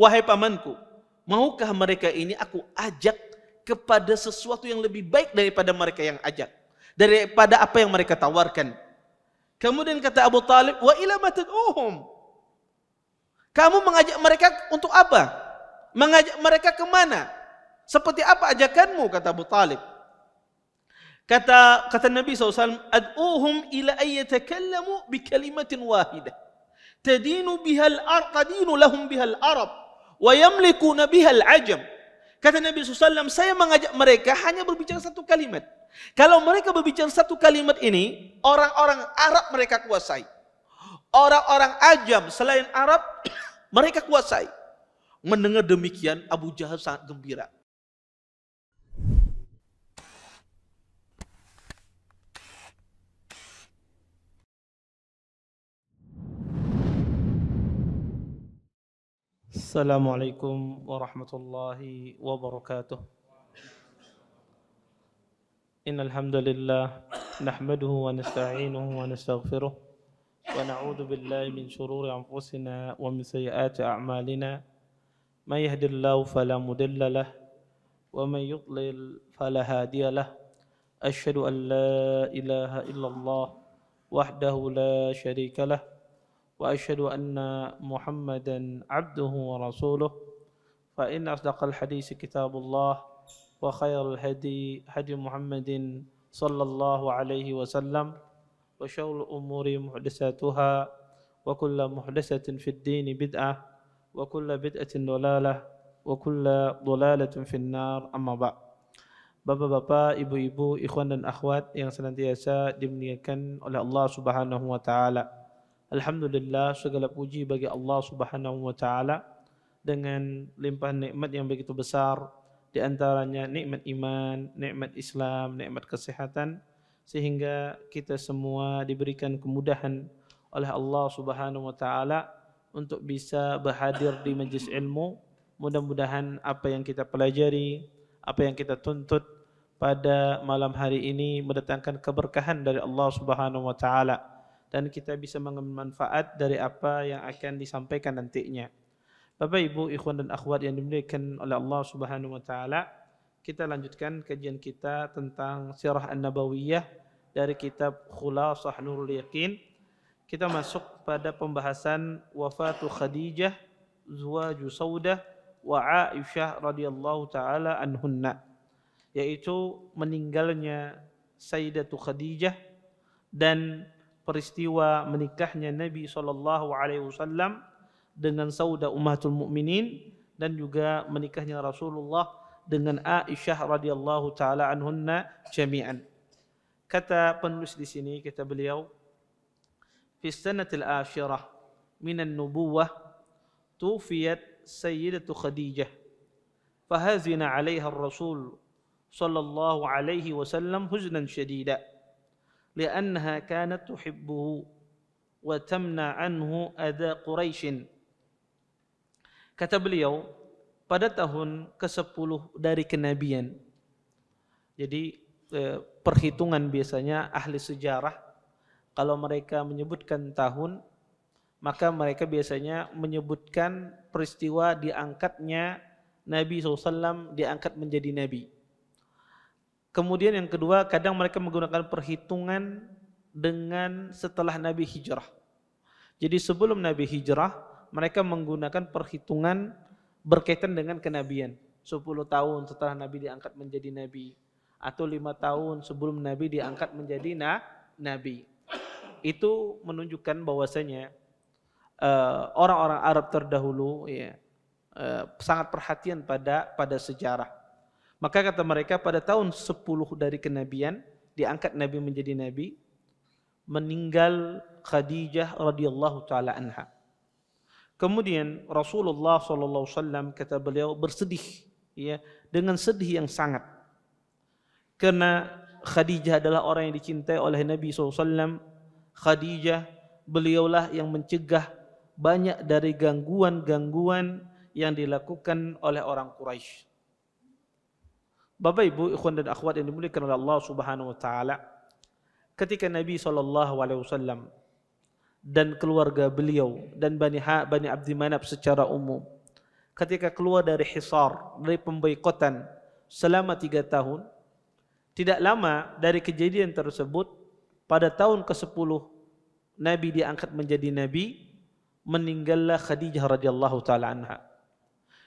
wahai pamanku, maukah mereka ini aku ajak kepada sesuatu yang lebih baik daripada mereka yang ajak, daripada apa yang mereka tawarkan. Kemudian kata Abu Talib, wa ila ma tad'uhum? Kamu mengajak mereka untuk apa? Mengajak mereka kemana? Seperti apa ajakanmu? Kata Abu Talib. Kata Nabi SAW, ad'uhum ila ayyatakallamu bi kalimatin wahidah tadinu lahum bihal Arab wa yamlikuna bihal Ajam. Kata Nabi SAW, saya mengajak mereka hanya berbicara satu kalimat. Kalau mereka berbicara satu kalimat ini, orang-orang Arab mereka kuasai. Orang-orang Ajam selain Arab, mereka kuasai. Mendengar demikian, Abu Jahal sangat gembira. Assalamualaikum warahmatullahi wabarakatuh. Innal hamdalillah nahmaduhu wa nasta'inuhu wa nastaghfiruh wa na'udzu billahi min shururi anfusina wa min sayyiati a'malina. May yahdihillahu fala mudilla lahu wa may yudlil fala hadiya lahu. Asyhadu an la ilaha illallah wahdahu la syarika lahu wa asyhadu anna Muhammadan abduhu wa rasuluh. Fa inna asdaqal hadits kitabullah wa khairul hadi hadi Muhammadin sallallahu alaihi wasallam wa syarrul umuri muhdatsatuha wa kullu muhdatsatin fid din bid'ah wa kullu bid'atin dhalalah wa kullu dhalalatin finnar. Amma ba'd. Bapak-bapak, ibu-ibu, ikhwan dan akhwat yang senantiasa dimuliakan oleh Allah Subhanahu wa taala. Alhamdulillah, segala puji bagi Allah Subhanahu wa taala dengan limpahan nikmat yang begitu besar, di antaranya nikmat iman, nikmat Islam, nikmat kesehatan, sehingga kita semua diberikan kemudahan oleh Allah Subhanahu wa taala untuk bisa berhadir di majlis ilmu. Mudah-mudahan apa yang kita pelajari, apa yang kita tuntut pada malam hari ini mendatangkan keberkahan dari Allah Subhanahu wa taala, dan kita bisa mengambil manfaat dari apa yang akan disampaikan nantinya. Bapak, Ibu, ikhwan dan akhwat yang dimuliakan oleh Allah Subhanahu wa taala, kita lanjutkan kajian kita tentang Sirah An-Nabawiyah dari kitab Khulasah Nurul Yaqin. Kita masuk pada pembahasan wafatu Khadijah, Zawju Saudah wa Aisyah radhiyallahu taala anhunna, yaitu meninggalnya Sayyidatu Khadijah dan peristiwa menikahnya Nabi SAW dengan Saudah Ummatul Mukminin, dan juga menikahnya Rasulullah dengan Aisyah radhiyallahu taala anhunna jami'an. Kata penulis di sini, kata beliau, fi sanatil ashirah minan nubuwah tufiyat Sayyidatu Khadijah fahazina 'alaiha ar-Rasul sallallahu alaihi wasallam huznan syadida لأنها كانت تحبه وتمنع عنه أذى قريش. Kata beliau, pada tahun ke-10 dari kenabian. Jadi perhitungan biasanya ahli sejarah, kalau mereka menyebutkan tahun, maka mereka biasanya menyebutkan peristiwa diangkatnya Nabi SAW, diangkat menjadi Nabi. Kemudian yang kedua, kadang mereka menggunakan perhitungan dengan setelah Nabi hijrah. Jadi sebelum Nabi hijrah, mereka menggunakan perhitungan berkaitan dengan kenabian. 10 tahun setelah Nabi diangkat menjadi Nabi, atau 5 tahun sebelum Nabi diangkat menjadi Nabi. Itu menunjukkan bahwasanya orang-orang Arab terdahulu sangat perhatian pada sejarah. Maka kata mereka, pada tahun 10 dari kenabian diangkat Nabi menjadi Nabi, meninggal Khadijah radhiyallahu taala anha. Kemudian Rasulullah SAW, kata beliau, bersedih dengan sedih yang sangat, karena Khadijah adalah orang yang dicintai oleh Nabi SAW. Khadijah, beliaulah yang mencegah banyak dari gangguan-gangguan yang dilakukan oleh orang Quraisy. Bapak, Ibu, ikhwan dan akhwat yang dimuliakan oleh Allah Subhanahu wa taala, ketika Nabi SAW dan keluarga beliau dan Bani Abdi Manaf secara umum ketika keluar dari hisar, dari pemboikotan selama 3 tahun, tidak lama dari kejadian tersebut, pada tahun ke-10 Nabi diangkat menjadi Nabi, meninggallah Khadijah radhiyallahu taala anha.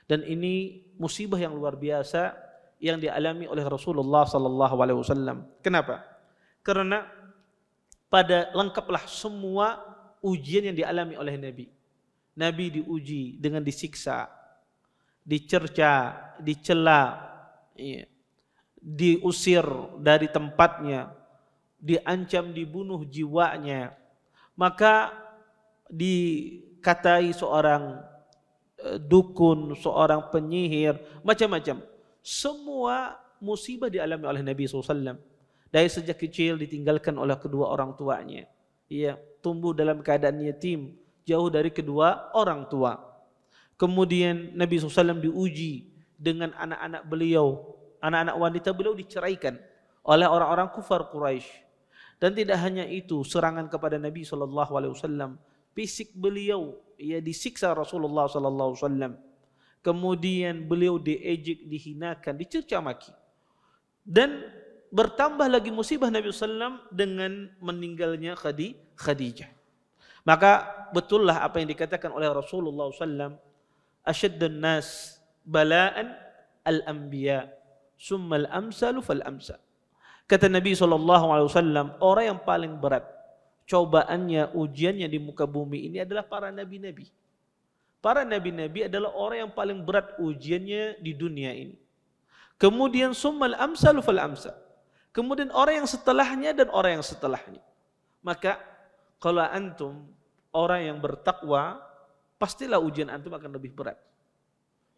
Dan ini musibah yang luar biasa yang dialami oleh Rasulullah sallallahu alaihi wasallam. Kenapa? Karena pada lengkaplah semua ujian yang dialami oleh Nabi. Nabi diuji dengan disiksa, dicerca, dicela, diusir dari tempatnya, diancam dibunuh jiwanya. Maka dikatai seorang dukun, seorang penyihir, macam-macam. Semua musibah dialami oleh Nabi SAW. Dari sejak kecil ditinggalkan oleh kedua orang tuanya. Ia tumbuh dalam keadaan yatim, jauh dari kedua orang tua. Kemudian Nabi SAW diuji dengan anak-anak beliau. Anak-anak wanita beliau diceraikan oleh orang-orang kufar Quraisy. Dan tidak hanya itu, serangan kepada Nabi SAW. Fisik beliau, ia disiksa Rasulullah SAW. Kemudian beliau diejek, dihinakan, dicerca maki. Dan bertambah lagi musibah Nabi SAW dengan meninggalnya Khadijah. Maka betullah apa yang dikatakan oleh Rasulullah SAW, asyaddun nas bala'an al-anbiya, summa al-amsalu fal-amsal. Kata Nabi SAW, orang yang paling berat cobaannya, ujiannya di muka bumi ini adalah para nabi-nabi. Para nabi-nabi adalah orang yang paling berat ujiannya di dunia ini. Kemudian summal amsalu fal amsal. Kemudian orang yang setelahnya dan orang yang setelahnya. Maka kalau antum orang yang bertakwa, pastilah ujian antum akan lebih berat.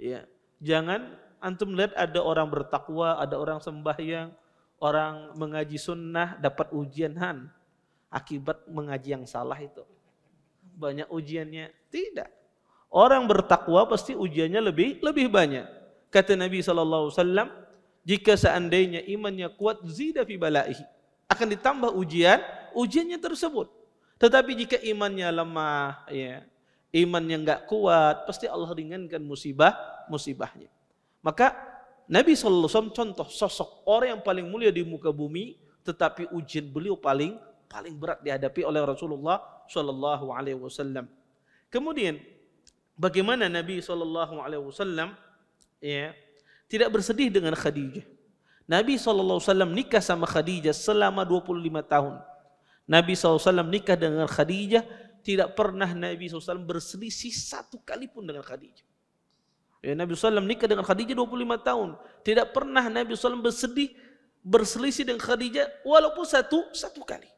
Ya, jangan antum lihat ada orang bertakwa, ada orang sembahyang, orang mengaji sunnah dapat ujian akibat mengaji yang salah itu. Banyak ujiannya. Tidak. Orang bertakwa pasti ujiannya lebih banyak. Kata Nabi SAW, jika seandainya imannya kuat, zida fi balaihi, akan ditambah ujiannya tersebut. Tetapi jika imannya lemah, ya, imannya enggak kuat, pasti Allah ringankan musibahnya. Maka Nabi SAW contoh sosok orang yang paling mulia di muka bumi, tetapi ujian beliau paling berat dihadapi oleh Rasulullah SAW. Kemudian bagaimana Nabi SAW ya, tidak bersedih dengan Khadijah. Nabi SAW nikah sama Khadijah selama 25 tahun. Nabi SAW nikah dengan Khadijah, tidak pernah Nabi SAW berselisih satu kali pun dengan Khadijah. Ya, Nabi SAW nikah dengan Khadijah 25 tahun. Tidak pernah Nabi SAW berselisih dengan Khadijah walaupun satu kali.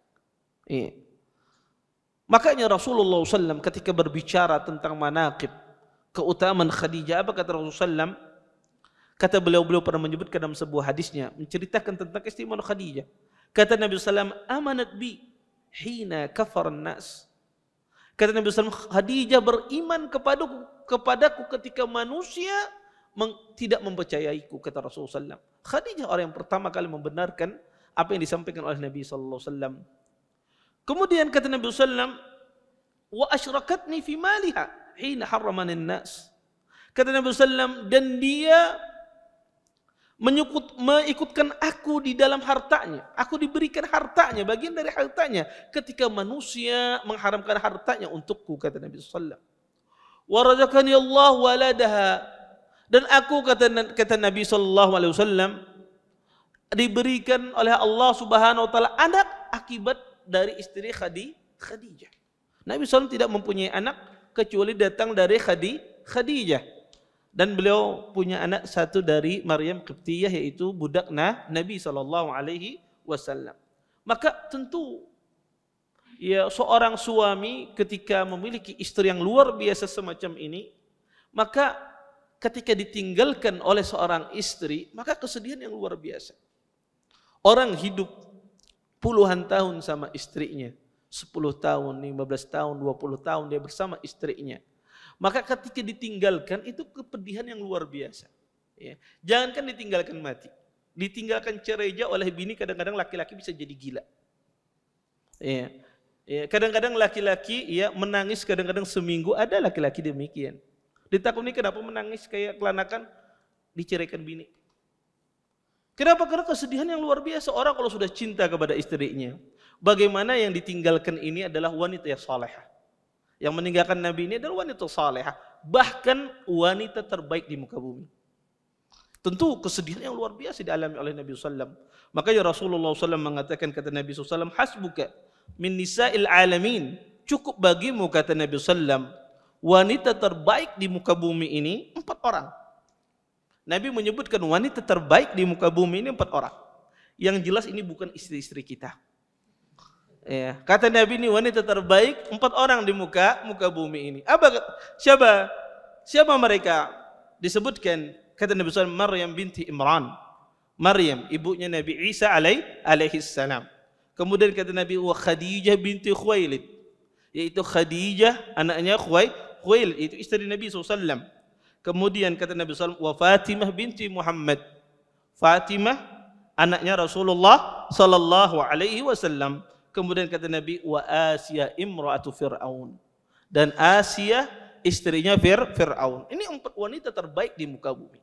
Ya. Makanya Rasulullah SAW ketika berbicara tentang manaqib, keutamaan Khadijah, apa kata Rasulullah SAW? Kata beliau pernah menyebutkan dalam sebuah hadisnya, menceritakan tentang keistimewaan Khadijah. Kata Nabi SAW, amanat bi hina kafaran nas. Kata Nabi SAW, Khadijah beriman kepadaku ketika manusia tidak mempercayaiku, kata Rasulullah SAW. Khadijah orang yang pertama kali membenarkan apa yang disampaikan oleh Nabi SAW. Kemudian kata Nabi SAW, wa asyrakatni fi maliha hina harramanin nas. Kata Nabi SAW, dan dia mengikutkan aku di dalam hartanya. Aku diberikan hartanya, bagian dari hartanya, ketika manusia mengharamkan hartanya untukku, kata Nabi SAW. Wa razaqani Allah waladaha, dan aku kata Nabi SAW, diberikan oleh Allah Subhanahu wa taala anak akibat dari istri Khadijah. Nabi SAW tidak mempunyai anak kecuali datang dari Khadijah. Dan beliau punya anak satu dari Maryam Qibtiyah, yaitu budak Nabi SAW. Maka tentu ya, seorang suami ketika memiliki istri yang luar biasa semacam ini, maka ketika ditinggalkan oleh seorang istri, maka kesedihan yang luar biasa. Orang hidup puluhan tahun sama istrinya, 10 tahun, 15 tahun, 20 tahun dia bersama istrinya. Maka ketika ditinggalkan itu kepedihan yang luar biasa. Ya. Jangankan ditinggalkan mati, ditinggalkan cereja oleh bini, kadang-kadang laki-laki bisa jadi gila. Ya. Ya. Kadang-kadang laki-laki ya menangis, kadang-kadang seminggu, ada laki-laki demikian. Ditakuni kenapa menangis kayak kelanakan, diceraikan bini. Kenapa? Karena kesedihan yang luar biasa. Orang kalau sudah cinta kepada istrinya, bagaimana yang ditinggalkan ini adalah wanita yang salehah. Yang meninggalkan Nabi ini adalah wanita salehah, bahkan wanita terbaik di muka bumi. Tentu kesedihan yang luar biasa dialami oleh Nabi SAW. Makanya Rasulullah SAW mengatakan, kata Nabi SAW, hasbuka min nisa'il alamin. Cukup bagimu, kata Nabi SAW, wanita terbaik di muka bumi ini 4 orang. Nabi menyebutkan wanita terbaik di muka bumi ini 4 orang. Yang jelas ini bukan istri-istri kita. Ya, kata Nabi ini wanita terbaik 4 orang di muka bumi ini. Siapa mereka? Disebutkan, kata Nabi SAW, Maryam binti Imran. Maryam, ibunya Nabi Isa alaihi salam. Kemudian kata Nabi, wa Khadijah binti Khuwailid, yaitu Khadijah anaknya Khuwailid, itu istri Nabi SAW. Kemudian kata Nabi SAW, wa Fatimah binti Muhammad. Fatimah anaknya Rasulullah sallallahu alaihi wasallam. Kemudian kata Nabi, wa Asia imra'atu Fir'aun. Dan Asia istrinya Fir'aun. Ini 4 wanita terbaik di muka bumi.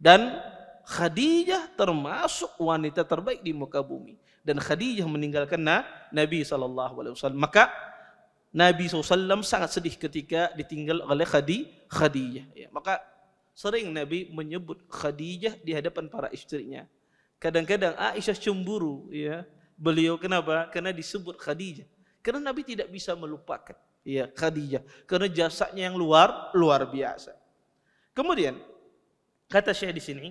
Dan Khadijah termasuk wanita terbaik di muka bumi. Dan Khadijah meninggalkan Nabi sallallahu alaihi wasallam. Maka Nabi SAW sangat sedih ketika ditinggal oleh Khadijah. Ya, maka sering Nabi menyebut Khadijah di hadapan para istrinya. Kadang-kadang Aisyah cemburu. Ya, beliau kenapa? Karena disebut Khadijah. Karena Nabi tidak bisa melupakan ya Khadijah. Karena jasanya yang luar biasa. Kemudian kata Syekh di sini,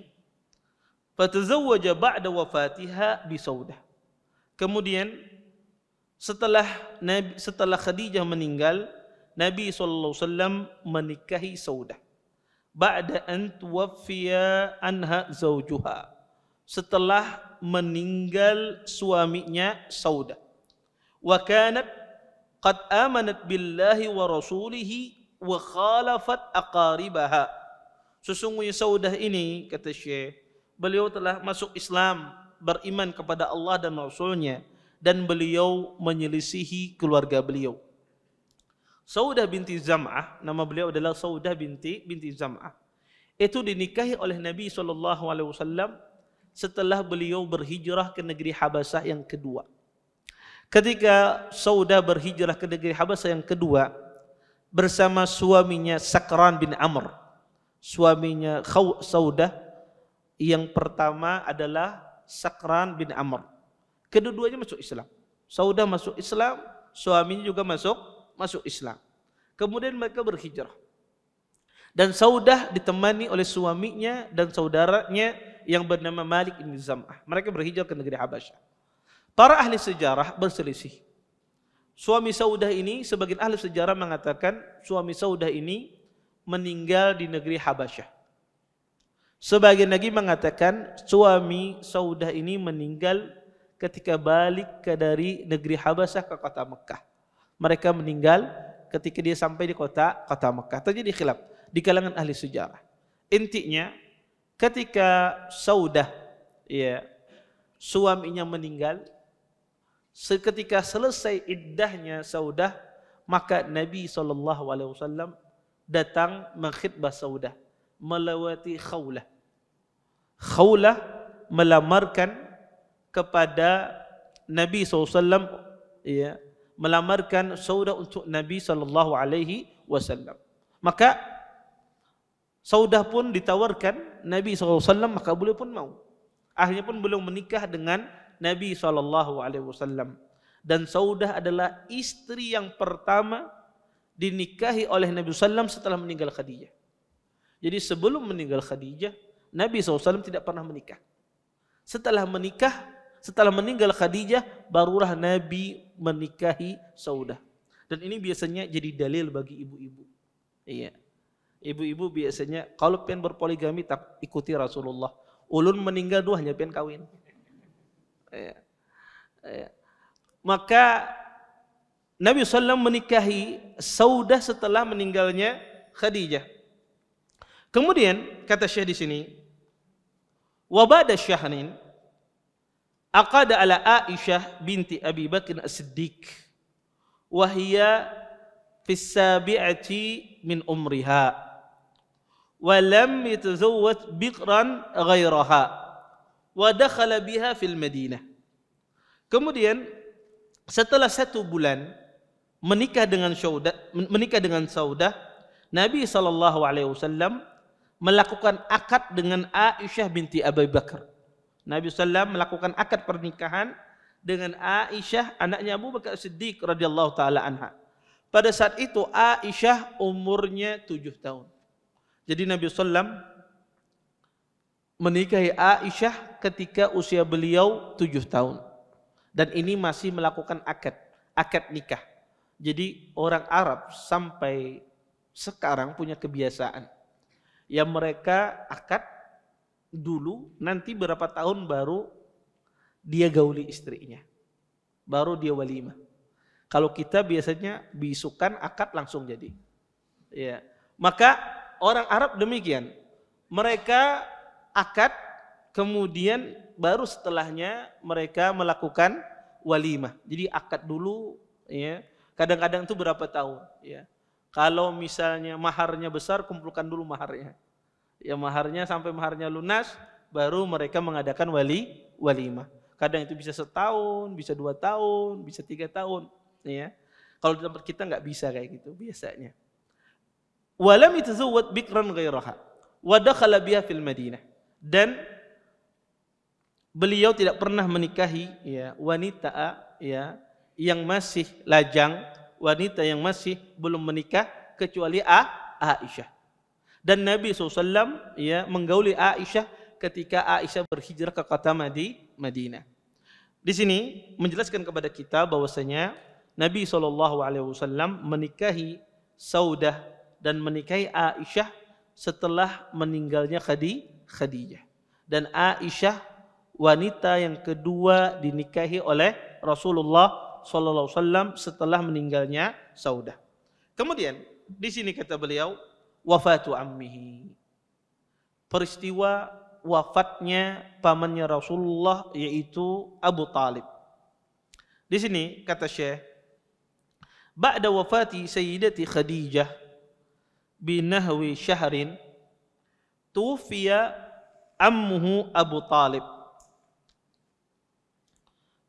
fatazawwaja ba'da wafatiha bi Saudah. Kemudian setelah Khadijah meninggal, Nabi SAW menikahi Saudah. Ba'da an tuwaffiya anha zawjuha. Setelah meninggal suaminya Saudah. Wa kanat qad amanat billahi wa rasulihi wa khalafat aqaribaha. Sesungguhnya Saudah ini, kata Syekh, beliau telah masuk Islam, beriman kepada Allah dan Rasulnya, dan beliau menyelisihi keluarga beliau. Saudah binti Zam'ah, nama beliau adalah Saudah binti Zam'ah. Itu dinikahi oleh Nabi SAW setelah beliau berhijrah ke negeri Habasah yang kedua. Ketika Saudah berhijrah ke negeri Habasah yang kedua bersama suaminya Sakran bin Amr. Suaminya Saudah yang pertama adalah Sakran bin Amr. Kedua-duanya masuk Islam. Saudah masuk Islam, suaminya juga masuk Islam. Kemudian mereka berhijrah. Dan Saudah ditemani oleh suaminya dan saudaranya yang bernama Malik bin Zam'ah. Mereka berhijrah ke negeri Habasyah. Para ahli sejarah berselisih. Suami Saudah ini, sebagian ahli sejarah mengatakan suami Saudah ini meninggal di negeri Habasyah. Sebagian lagi mengatakan suami Saudah ini meninggal ketika balik dari negeri Habasah ke kota Mekah. Mereka meninggal ketika dia sampai di kota Mekah. Terjadi khilaf di kalangan ahli sejarah. Intinya ketika Saudah ya suaminya meninggal, seketika selesai iddahnya Saudah, maka Nabi SAW datang mengkhitbah Saudah melewati Khawlah. Khawlah melamarkan kepada Nabi SAW, ya, melamarkan Saudah untuk Nabi SAW. Maka Saudah pun ditawarkan Nabi SAW, maka beliau pun mau. Akhirnya pun beliau menikah dengan Nabi SAW. Dan Saudah adalah istri yang pertama dinikahi oleh Nabi SAW setelah meninggal Khadijah. Jadi sebelum meninggal Khadijah, Nabi SAW tidak pernah menikah. Setelah meninggal Khadijah, barulah Nabi menikahi Saudah. Dan ini biasanya jadi dalil bagi ibu-ibu. Iya. Ibu-ibu biasanya kalau pengen berpoligami tak ikuti Rasulullah. Ulun meninggal dua hanya pengen kawin. Iya. Iya. Maka Nabi SAW menikahi Saudah setelah meninggalnya Khadijah. Kemudian kata Syekh di sini, wa ba'da syahrin aqada ala Aisyah binti Abi Bakr As-Siddiq wa hiya fi sabi'ati min umriha. wa lam yatazawwaj biqran ghairaha wa dakhala biha fil Madinah. Kemudian setelah 1 bulan menikah dengan Saudah, Nabi SAW melakukan akad dengan Aisyah binti Abi Bakar. Nabi SAW melakukan akad pernikahan dengan Aisyah, anaknya Abu Bakar Siddiq radhiyallahu taala anha. Pada saat itu Aisyah umurnya 7 tahun. Jadi Nabi SAW menikahi Aisyah ketika usia beliau 7 tahun. Dan ini masih melakukan akad nikah. Jadi orang Arab sampai sekarang punya kebiasaan. Yang mereka akad dulu, nanti berapa tahun baru dia gauli istrinya. Baru dia walimah. Kalau kita biasanya bisukan akad langsung jadi. Ya. Maka orang Arab demikian. Mereka akad, kemudian baru setelahnya mereka melakukan walimah. Jadi akad dulu, ya. Kadang-kadang itu berapa tahun, ya. Kalau misalnya maharnya besar, kumpulkan dulu maharnya. Ya, maharnya sampai maharnya lunas, baru mereka mengadakan walimah. Kadang itu bisa 1 tahun, bisa 2 tahun, bisa 3 tahun, ya. Kalau di tempat kita nggak bisa kayak gitu biasanya. Walam yatazawwaj bikran ghairaha wa dakhala biha fil Madinah. Dan beliau tidak pernah menikahi, ya, wanita, ya, yang masih lajang, wanita yang masih belum menikah kecuali Aisyah. Dan Nabi SAW, ya, menggauli Aisyah ketika Aisyah berhijrah ke kota Madinah. Di sini menjelaskan kepada kita bahwasanya Nabi SAW menikahi Saudah dan menikahi Aisyah setelah meninggalnya Khadijah. Dan Aisyah wanita yang kedua dinikahi oleh Rasulullah SAW setelah meninggalnya Saudah. Kemudian di sini kata beliau, wafatu ammihi, peristiwa wafatnya pamannya Rasulullah yaitu Abu Talib. Di sini kata Syekh, ba'da wafati Sayyidati Khadijah binahwi syahrin tuwfiya ammuhu Abu Talib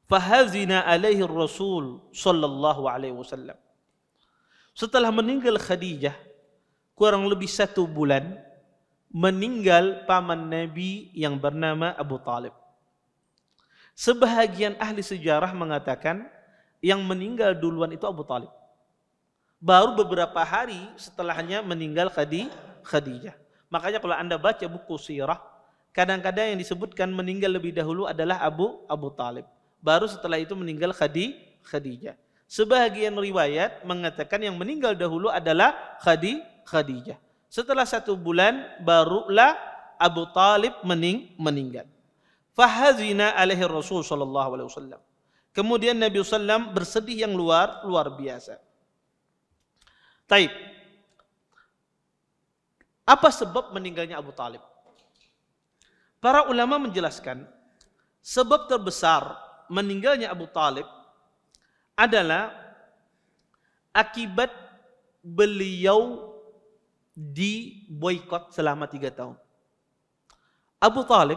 fahazina alaihi Rasul sallallahu alaihi wasallam. Setelah meninggal Khadijah kurang lebih 1 bulan, meninggal paman Nabi yang bernama Abu Talib. Sebahagian ahli sejarah mengatakan yang meninggal duluan itu Abu Talib. Baru beberapa hari setelahnya meninggal Khadijah. Makanya kalau Anda baca buku sirah, kadang-kadang yang disebutkan meninggal lebih dahulu adalah Abu Talib. Baru setelah itu meninggal Khadijah. Sebahagian riwayat mengatakan yang meninggal dahulu adalah Khadijah. Setelah 1 bulan barulah Abu Talib meninggal. Fahazina alaihi Rasul sallallahu alaihi wasallam. Kemudian Nabi sallam bersedih yang luar biasa. Taib. Apa sebab meninggalnya Abu Talib? Para ulama menjelaskan sebab terbesar meninggalnya Abu Talib adalah akibat beliau diboikot selama 3 tahun. Abu Talib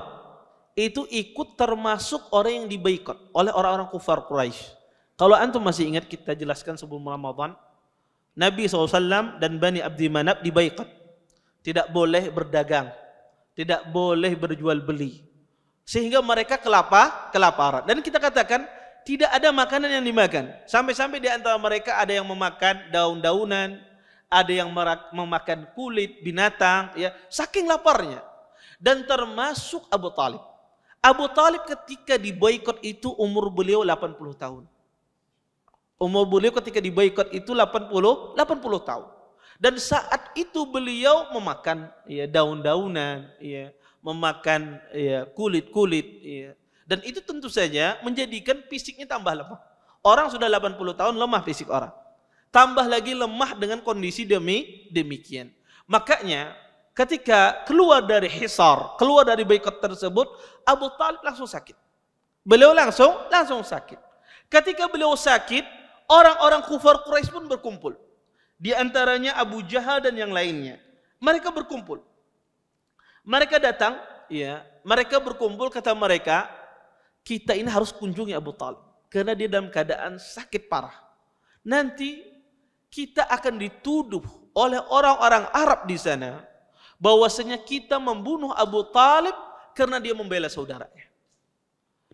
itu ikut termasuk orang yang diboikot oleh orang-orang kufar Quraisy. Kalau antum masih ingat, kita jelaskan sebelum Ramadan, Nabi SAW dan Bani Abdi Manaf diboikot. Tidak boleh berdagang, tidak boleh berjual beli, sehingga mereka kelaparan. Dan kita katakan tidak ada makanan yang dimakan. Sampai-sampai di antara mereka ada yang memakan daun-daunan, ada yang memakan kulit binatang, ya, saking laparnya. Dan termasuk Abu Talib. Abu Talib ketika diboikot itu umur beliau 80 tahun. Umur beliau ketika diboikot itu 80 tahun. Dan saat itu beliau memakan, ya, daun-daunan, ya, memakan, ya, kulit-kulit, ya. Dan itu tentu saja menjadikan fisiknya tambah lemah. Orang sudah 80 tahun lemah fisik orang. Tambah lagi lemah dengan kondisi demikian. Makanya ketika keluar dari hisar, keluar dari boikot tersebut, Abu Talib langsung sakit. Beliau langsung sakit. Ketika beliau sakit, orang-orang kufar Quraisy pun berkumpul. Di antaranya Abu Jahal dan yang lainnya. Mereka berkumpul. Mereka datang, ya, mereka berkumpul, kata mereka, kita ini harus kunjungi Abu Talib karena dia dalam keadaan sakit parah. Nanti kita akan dituduh oleh orang-orang Arab di sana bahwasanya kita membunuh Abu Talib karena dia membela saudaranya.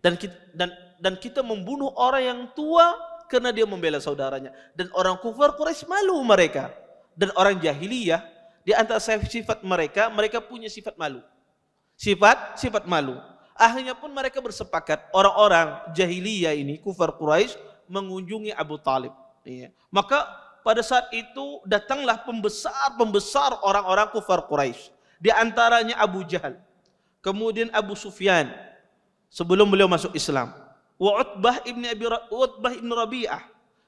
Dan kita membunuh orang yang tua karena dia membela saudaranya. Dan orang kufar Quraisy malu mereka. Dan orang jahiliyah, di antara sifat mereka, mereka punya sifat malu. Sifat malu. Akhirnya pun mereka bersepakat, orang-orang jahiliyah ini, kufar Quraisy, mengunjungi Abu Talib. Iya. Maka pada saat itu datanglah pembesar orang-orang kufar Quraisy. Di antaranya Abu Jahal, kemudian Abu Sufyan sebelum beliau masuk Islam, wa Utbah ibn Rabi'ah,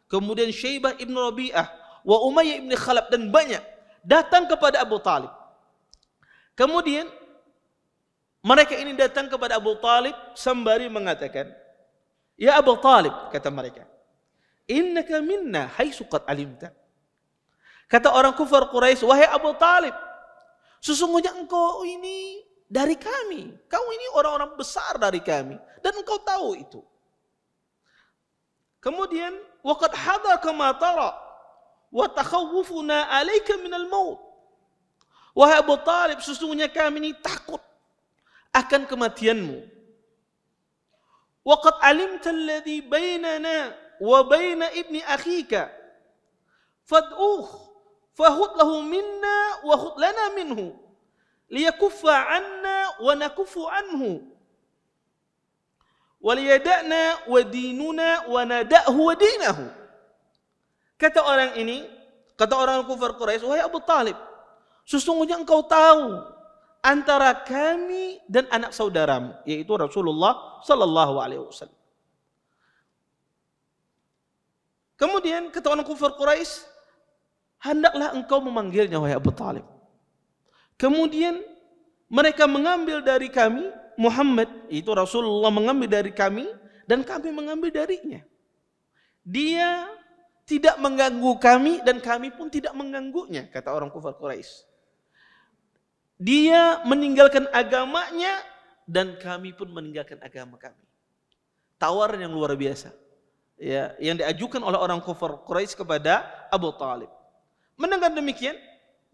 kemudian Syaibah ibn Rabi'ah, wa Umayyah ibn Khalaf, dan banyak datang kepada Abu Talib. Kemudian mereka ini datang kepada Abu Talib sembari mengatakan, "Ya Abu Talib," kata mereka, "innaka minna haitsu qad alimta." Kata orang kufar Quraisy, "Wahai Abu Talib, sesungguhnya engkau ini dari kami. Kau ini orang-orang besar dari kami. Dan engkau tahu itu." Kemudian, "Waqad hadaraka ma tara wa takhawwufuna 'alaika minal maut." Wahai Abu Talib, sesungguhnya kami ini takut akan kematianmu. "Waqad 'alimta alladhi bainana wa baina ibni akhika fad'uh fahud lahu minna wa hud lana minhu liyakuffa 'anna wa nakuffu 'anhu wa liyada'na wa dinuna wa nada'hu wa dinahu." Kata orang ini, kata orang kufar Quraisy, "Wahai Abu Talib, sesungguhnya engkau tahu antara kami dan anak saudaramu, yaitu Rasulullah sallallahu alaihi wasallam." Kemudian kata orang kufar Quraisy, "Hendaklah engkau memanggilnya, wahai Abu Talib." Kemudian mereka mengambil dari kami, Muhammad, itu Rasulullah mengambil dari kami, dan kami mengambil darinya. Dia tidak mengganggu kami, dan kami pun tidak mengganggunya, kata orang kufar Quraisy. Dia meninggalkan agamanya, dan kami pun meninggalkan agama kami. Tawaran yang luar biasa, ya, yang diajukan oleh orang kufar Quraisy kepada Abu Talib. Mendengar demikian,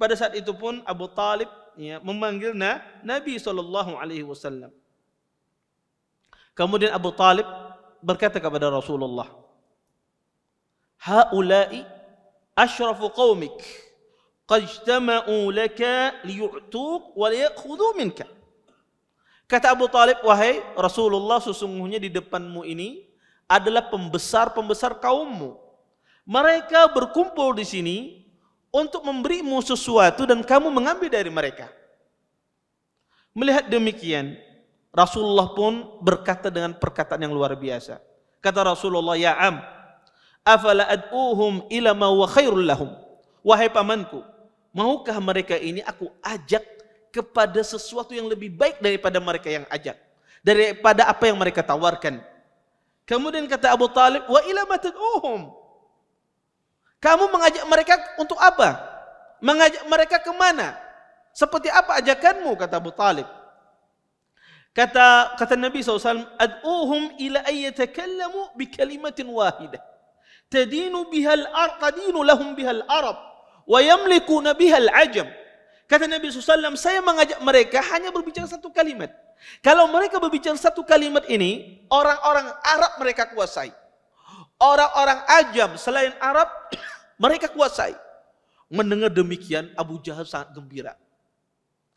pada saat itu pun Abu Talib, ya, memanggil Nabi SAW. Kemudian Abu Talib berkata kepada Rasulullah, "Haula'i ashrafu qaumik qad ijtama'u laka liyu'tuk wa liyakhudhu minka." Kata Abu Talib, "Wahai Rasulullah, sesungguhnya di depanmu ini adalah pembesar-pembesar kaummu. Mereka berkumpul di sini untuk memberimu sesuatu dan kamu mengambil dari mereka." Melihat demikian, Rasulullah pun berkata dengan perkataan yang luar biasa. Kata Rasulullah, "Ya am, afala ad'uhum ila ma huwa khairul lahum." Wahai pamanku, maukah mereka ini aku ajak kepada sesuatu yang lebih baik daripada mereka yang ajak, daripada apa yang mereka tawarkan. Kemudian kata Abu Talib, "Wa ila ma tad'uhum?" Kamu mengajak mereka untuk apa? Mengajak mereka kemana? Seperti apa ajakanmu? Kata Abu Talib. Kata Nabi SAW, "Ad'uhum ila ayyatakallamu bi kalimatin wahidah tadinu lahum bihal Arab wa yamlikuna bihal Ajam." Kata Nabi SAW, saya mengajak mereka hanya berbicara satu kalimat. Kalau mereka berbicara satu kalimat ini, orang-orang Arab mereka kuasai. Orang-orang Ajam selain Arab mereka kuasai. Mendengar demikian, Abu Jahal sangat gembira.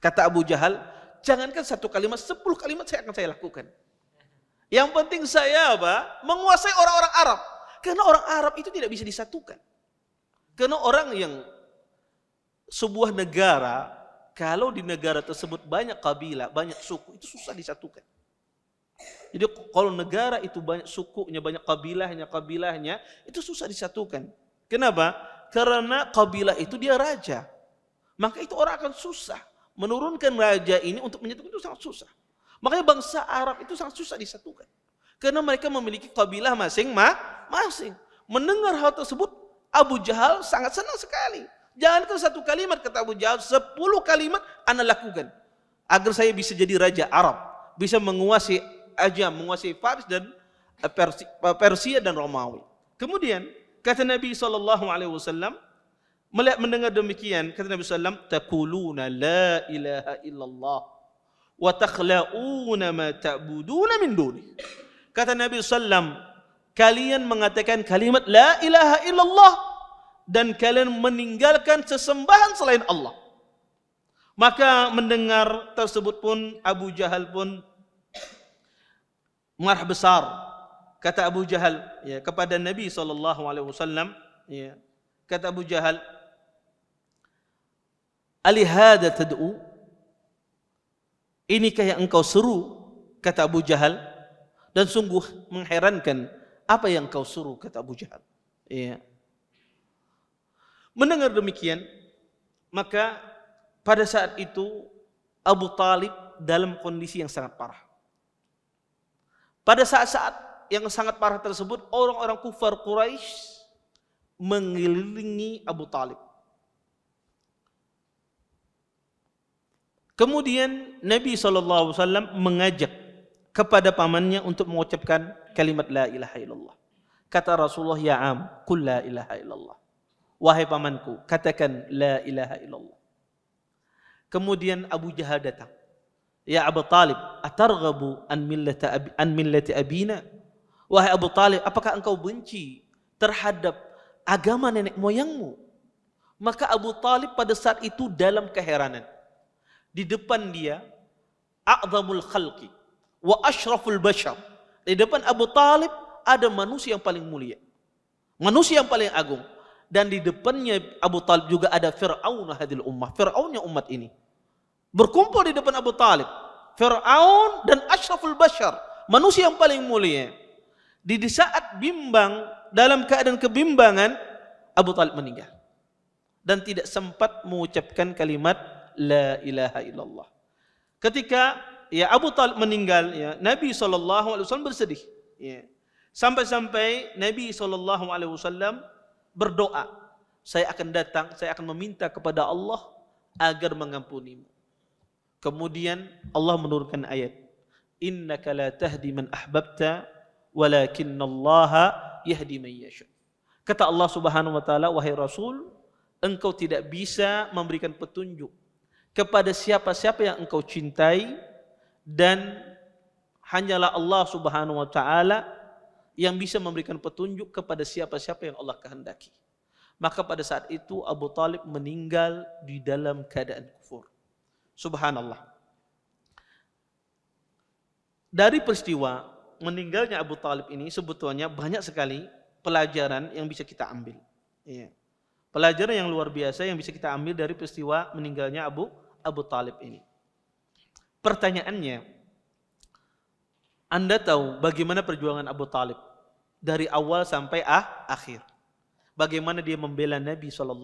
Kata Abu Jahal, "Jangankan satu kalimat, 10 kalimat saya akan lakukan. Yang penting saya menguasai orang-orang Arab. Karena orang Arab itu tidak bisa disatukan. Karena orang yang sebuah negara, kalau di negara tersebut banyak kabilah, banyak suku, itu susah disatukan. Jadi kalau negara itu banyak sukunya, banyak kabilahnya, itu susah disatukan. Kenapa? Karena kabilah itu dia raja. Maka itu orang akan susah. Menurunkan raja ini untuk menyatukan itu sangat susah. Makanya bangsa Arab itu sangat susah disatukan. Karena mereka memiliki kabilah masing-masing. Mendengar hal tersebut, Abu Jahal sangat senang sekali. Jangankan satu kalimat, kata Abu Jahal, 10 kalimat ana lakukan. agar saya bisa jadi raja Arab, bisa menguasai Ajam, menguasai Faris dan Persia dan Romawi. Kemudian kata Nabi SAW, mendengar demikian, kata Nabi SAW, taquluna la ilaha illallah wa takhla'una ma ta'buduna min duni. Kata Nabi SAW, kalian mengatakan kalimat la ilaha illallah dan kalian meninggalkan sesembahan selain Allah. Maka mendengar tersebut pun Abu Jahal pun marah besar. Kata Abu Jahal ya, kepada Nabi SAW, ya, kata Abu Jahal, alihada tad'u, inikah yang engkau seru? Kata Abu Jahal. Dan sungguh mengherankan, apa yang engkau suruh? Kata Abu Jahal. Ya. Mendengar demikian, maka pada saat itu Abu Talib dalam kondisi yang sangat parah. Pada saat-saat yang sangat parah tersebut, orang-orang kufar Quraisy mengelilingi Abu Talib. Kemudian Nabi SAW mengajak kepada pamannya untuk mengucapkan kalimat la ilaha illallah. Kata Rasulullah, ya am, qul la ilaha illallah. Wahai pamanku, katakan la ilaha illallah. Kemudian Abu Jahal datang. Ya Abu Talib, atarghabu an millati abina? Wahai Abu Talib, apakah engkau benci terhadap agama nenek moyangmu? Maka Abu Talib pada saat itu dalam keheranan. Di depan dia, a'zamul khalqi wa ashraful bashar. Di depan Abu Talib ada manusia yang paling mulia, manusia yang paling agung. Dan di depannya Abu Talib juga ada Fir'aun hadil ummah, Fir'aunnya umat ini. Berkumpul di depan Abu Talib, Fir'aun dan ashraful bashar, manusia yang paling mulia. Di saat bimbang, dalam keadaan kebimbangan, Abu Talib meninggal dan tidak sempat mengucapkan kalimat la ilaha illallah. Ketika ya Abu Talib meninggal, ya Nabi SAW bersedih. Ya. Sampai-sampai Nabi SAW berdoa, saya akan datang, saya akan meminta kepada Allah agar mengampunimu. Kemudian Allah menurunkan ayat, innaka la tahdi man ahbabta walakinnallaha yahdi man yasha. Kata Allah Subhanahu wa taala, wahai Rasul, engkau tidak bisa memberikan petunjuk kepada siapa-siapa yang engkau cintai, dan hanyalah Allah Subhanahu wa taala yang bisa memberikan petunjuk kepada siapa-siapa yang Allah kehendaki. Maka pada saat itu Abu Talib meninggal di dalam keadaan kufur. Subhanallah. Dari peristiwa meninggalnya Abu Talib ini sebetulnya banyak sekali pelajaran yang bisa kita ambil. Ya. Pelajaran yang luar biasa yang bisa kita ambil dari peristiwa meninggalnya Abu Talib ini. Pertanyaannya, Anda tahu bagaimana perjuangan Abu Talib dari awal sampai akhir? Bagaimana dia membela Nabi SAW?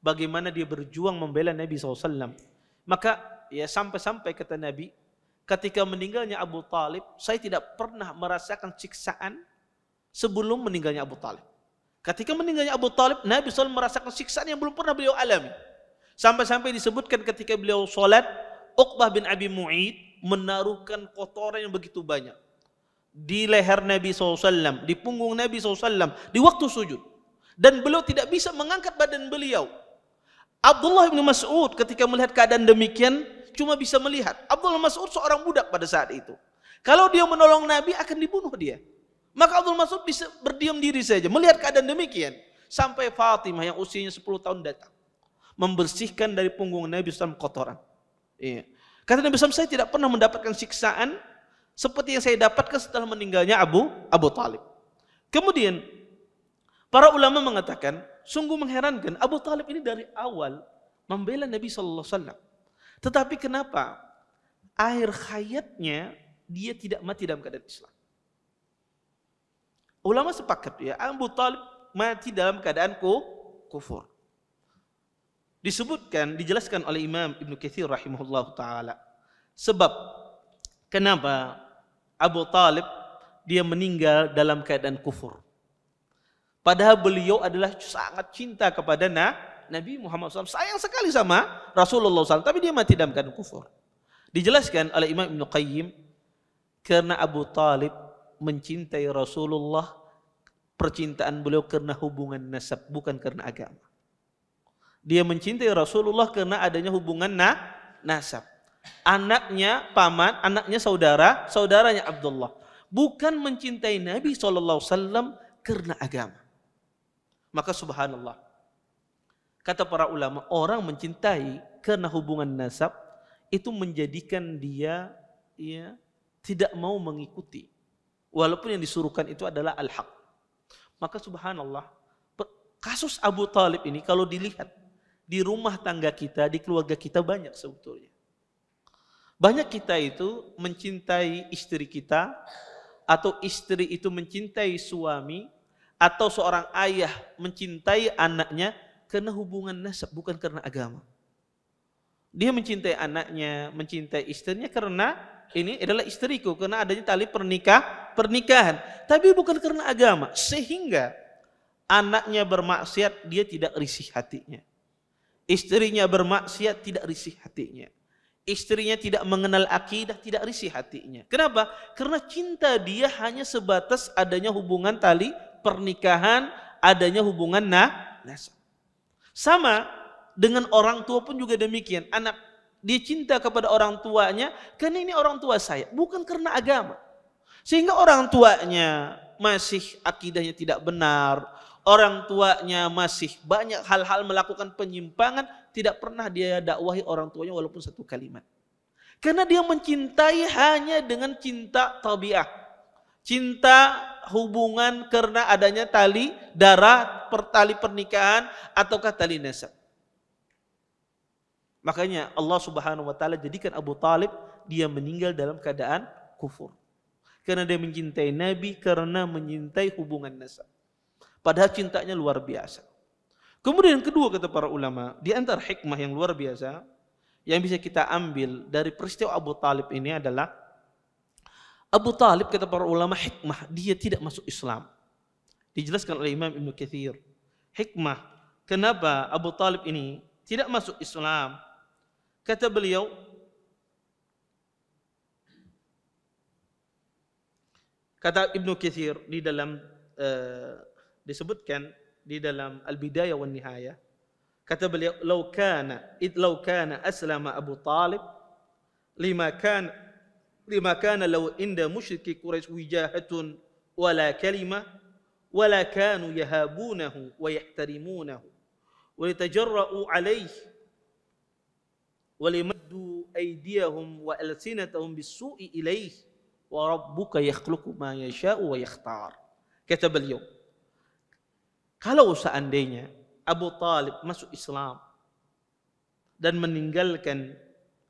Bagaimana dia berjuang membela Nabi SAW? Maka ya sampai-sampai kata Nabi, ketika meninggalnya Abu Talib, saya tidak pernah merasakan siksaan sebelum meninggalnya Abu Talib. Ketika meninggalnya Abu Talib, Nabi SAW merasakan siksaan yang belum pernah beliau alami. Sampai-sampai disebutkan ketika beliau sholat, Uqbah bin Abi Mu'id menaruhkan kotoran yang begitu banyak di leher Nabi SAW, di punggung Nabi SAW, di waktu sujud. Dan beliau tidak bisa mengangkat badan beliau. Abdullah bin Mas'ud ketika melihat keadaan demikian, cuma bisa melihat. Abdullah bin Mas'ud seorang budak pada saat itu. Kalau dia menolong Nabi, akan dibunuh dia. Maka Abdullah bin Mas'ud bisa berdiam diri saja, melihat keadaan demikian. Sampai Fatimah yang usianya 10 tahun datang, membersihkan dari punggung Nabi SAW kotoran. Iya. Kata Nabi SAW, saya tidak pernah mendapatkan siksaan seperti yang saya dapatkan setelah meninggalnya Abu Talib. Kemudian para ulama mengatakan, sungguh mengherankan, Abu Talib ini dari awal membela Nabi SAW. Tetapi kenapa akhir hayatnya dia tidak mati dalam keadaan Islam? Ulama sepakat ya, Abu Talib mati dalam keadaan kufur. Disebutkan, dijelaskan oleh Imam Ibnu Katsir rahimahullah ta'ala. Sebab kenapa Abu Talib dia meninggal dalam keadaan kufur. Padahal beliau adalah sangat cinta kepada Nabi Muhammad SAW sayang sekali sama Rasulullah SAW, tapi dia mati dalam keadaan kufur. Dijelaskan oleh Imam Ibnu Qayyim, karena Abu Talib mencintai Rasulullah, percintaan beliau karena hubungan nasab, bukan karena agama. Dia mencintai Rasulullah karena adanya hubungan nasab. Anaknya paman, anaknya saudara, saudaranya Abdullah. Bukan mencintai Nabi SAW karena agama. Maka subhanallah, kata para ulama, orang mencintai karena hubungan nasab itu menjadikan dia tidak mau mengikuti, walaupun yang disuruhkan itu adalah al-haq. Maka subhanallah, kasus Abu Talib ini kalau dilihat di rumah tangga kita, di keluarga kita banyak sebetulnya. Banyak kita itu mencintai istri kita, atau istri itu mencintai suami, atau seorang ayah mencintai anaknya karena hubungan nasab, bukan karena agama. Dia mencintai anaknya, mencintai istrinya karena ini adalah istriku, karena adanya tali pernikahan. Tapi bukan karena agama. Sehingga anaknya bermaksiat, dia tidak risih hatinya. Istrinya bermaksiat, tidak risih hatinya. Istrinya tidak mengenal akidah, tidak risih hatinya. Kenapa? Karena cinta dia hanya sebatas adanya hubungan tali pernikahan, adanya hubungan nasab. Sama dengan orang tua pun juga demikian. Anak dia cinta kepada orang tuanya karena ini orang tua saya, bukan karena agama. Sehingga orang tuanya masih akidahnya tidak benar, orang tuanya masih banyak hal-hal melakukan penyimpangan, tidak pernah dia dakwahi orang tuanya walaupun satu kalimat. Karena dia mencintai hanya dengan cinta tabiah. Cinta hubungan karena adanya tali darah, tali pernikahan, ataukah tali nasab. Makanya Allah Subhanahu wa taala jadikan Abu Talib dia meninggal dalam keadaan kufur. Karena dia mencintai Nabi karena mencintai hubungan nasab. Padahal cintanya luar biasa. Kemudian yang kedua kata para ulama, di antara hikmah yang luar biasa yang bisa kita ambil dari peristiwa Abu Talib ini adalah Abu Talib kata para ulama hikmah dia tidak masuk Islam. Dijelaskan oleh Imam Ibnu Katsir. Hikmah kenapa Abu Talib ini tidak masuk Islam? Kata beliau, kata Ibnu Katsir di dalam disebutkan di dalam Al-Bidayah wan Nihayah, kata beliau, "Law kana aslama Abu Talib lima kana law inda musyriki Quraisy wijahatun wala kalima wala kanu yahabunahu wa yahtarimunahu wa yatajarra'u alayhi wa limaddu aydiyahum wa alsinatahum bis-su'i ilayhi wa rabbuka yakhluqu ma yasha'u wa yakhtar." Kata beliau, kalau seandainya Abu Talib masuk Islam dan meninggalkan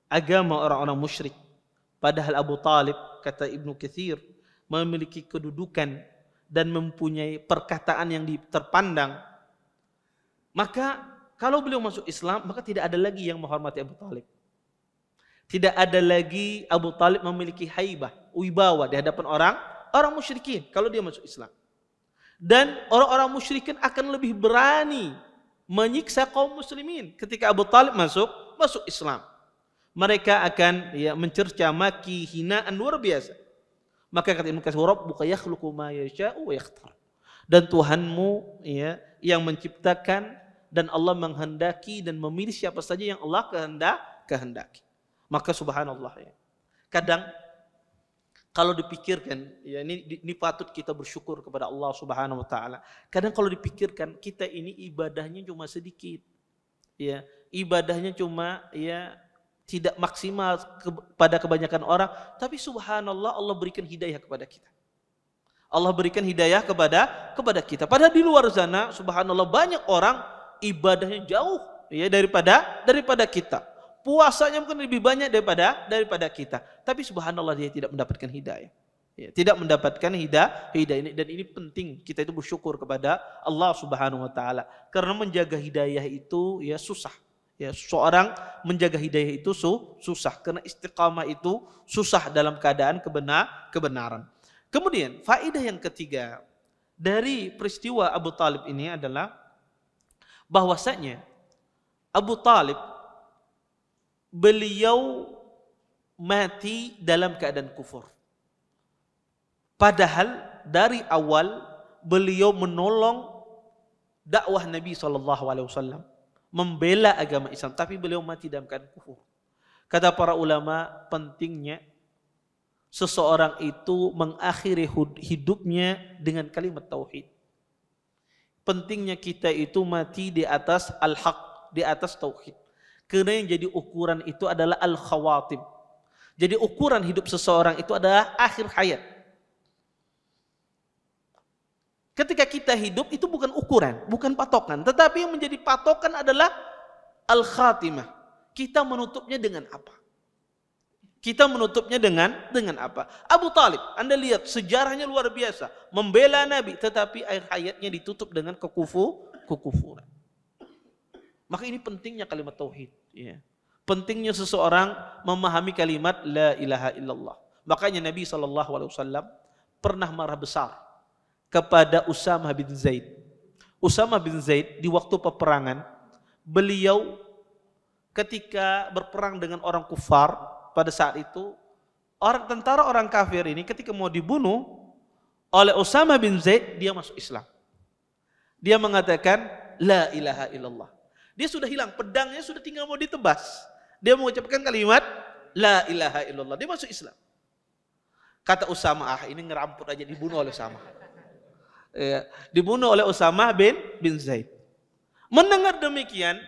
agama orang-orang musyrik, padahal Abu Talib, kata Ibnu Katsir, memiliki kedudukan dan mempunyai perkataan yang terpandang, maka kalau beliau masuk Islam, maka tidak ada lagi yang menghormati Abu Talib. Tidak ada lagi Abu Talib memiliki haibah, wibawa di hadapan orang musyrikin kalau dia masuk Islam. Dan orang-orang musyrikin akan lebih berani menyiksa kaum muslimin ketika Abu Talib masuk Islam. Mereka akan mencerca maki, hinaan luar biasa. Maka kata Ibnu Katsir, "Rabbuka yakhluqu ma yasha'u wa yakhtar." Dan Tuhanmu yang menciptakan dan Allah menghendaki dan memilih siapa saja yang Allah kehendaki. Maka subhanallah kadang kalau dipikirkan, ini patut kita bersyukur kepada Allah Subhanahu wa taala. Kadang kalau dipikirkan kita ini ibadahnya cuma sedikit. Ibadahnya cuma tidak maksimal pada kebanyakan orang, tapi subhanallah Allah berikan hidayah kepada kita. Allah berikan hidayah kepada kita. Padahal di luar sana subhanallah banyak orang ibadahnya jauh daripada kita. Puasanya mungkin lebih banyak daripada kita, tapi subhanallah dia tidak mendapatkan hidayah. Tidak mendapatkan hidayah ini, dan ini penting kita itu bersyukur kepada Allah Subhanahu wa taala. Karena menjaga hidayah itu susah. Seorang menjaga hidayah itu susah karena istiqamah itu susah dalam keadaan kebenaran. Kemudian faedah yang ketiga dari peristiwa Abu Talib ini adalah bahwasanya Abu Talib, beliau mati dalam keadaan kufur. Padahal dari awal beliau menolong dakwah Nabi SAW, membela agama Islam, tapi beliau mati dalam keadaan kufur. Kata para ulama, pentingnya seseorang itu mengakhiri hidupnya dengan kalimat tauhid. Pentingnya kita itu mati di atas al-haq, di atas tauhid. Karena yang jadi ukuran itu adalah al-khawatim. Jadi ukuran hidup seseorang itu adalah akhir hayat. Ketika kita hidup itu bukan ukuran, bukan patokan. Tetapi yang menjadi patokan adalah al-khatimah. Kita menutupnya dengan apa? Kita menutupnya dengan apa? Abu Talib, Anda lihat sejarahnya luar biasa. Membela Nabi, tetapi akhir hayatnya ditutup dengan kekufuran. Maka ini pentingnya kalimat tauhid. Ya. Pentingnya seseorang memahami kalimat la ilaha illallah. Makanya Nabi SAW pernah marah besar kepada Usamah bin Zaid. Usamah bin Zaid di waktu peperangan, beliau ketika berperang dengan orang kufar pada saat itu, tentara orang kafir ini ketika mau dibunuh oleh Usamah bin Zaid, dia masuk Islam. Dia mengatakan la ilaha illallah. Dia sudah hilang, pedangnya sudah tinggal mau ditebas. Dia mengucapkan kalimat la ilaha illallah. Dia masuk Islam. Kata Usamah, ini ngeramput aja, dibunuh oleh Usamah. Ya, dibunuh oleh Usamah bin Zaid. Mendengar demikian,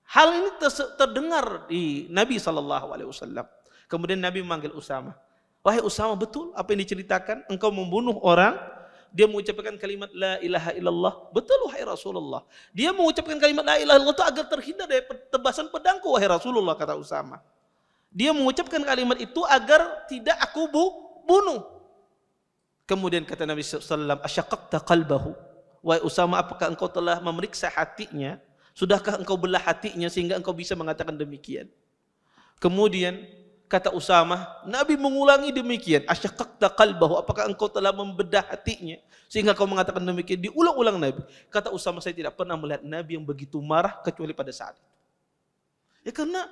hal ini terdengar di Nabi SAW. Kemudian Nabi memanggil Usamah. Wahai Usamah, betul apa yang diceritakan? Engkau membunuh orang, dia mengucapkan kalimat la ilaha illallah. Betul wahai Rasulullah. Dia mengucapkan kalimat la ilaha illallah itu agar terhindar dari tebasan pedangku wahai Rasulullah, kata Usamah. Dia mengucapkan kalimat itu agar tidak aku bunuh. Kemudian kata Nabi SAW, asyaqaqta qalbahu. Wahai Usamah, apakah engkau telah memeriksa hatinya? Sudahkah engkau belah hatinya sehingga engkau bisa mengatakan demikian? Kemudian kata Usamah, Nabi mengulangi demikian. Asyaqaqta qalbahu, apakah engkau telah membedah hatinya sehingga kau mengatakan demikian? Diulang-ulang Nabi. Kata Usamah, saya tidak pernah melihat Nabi yang begitu marah kecuali pada saat itu. Ya karena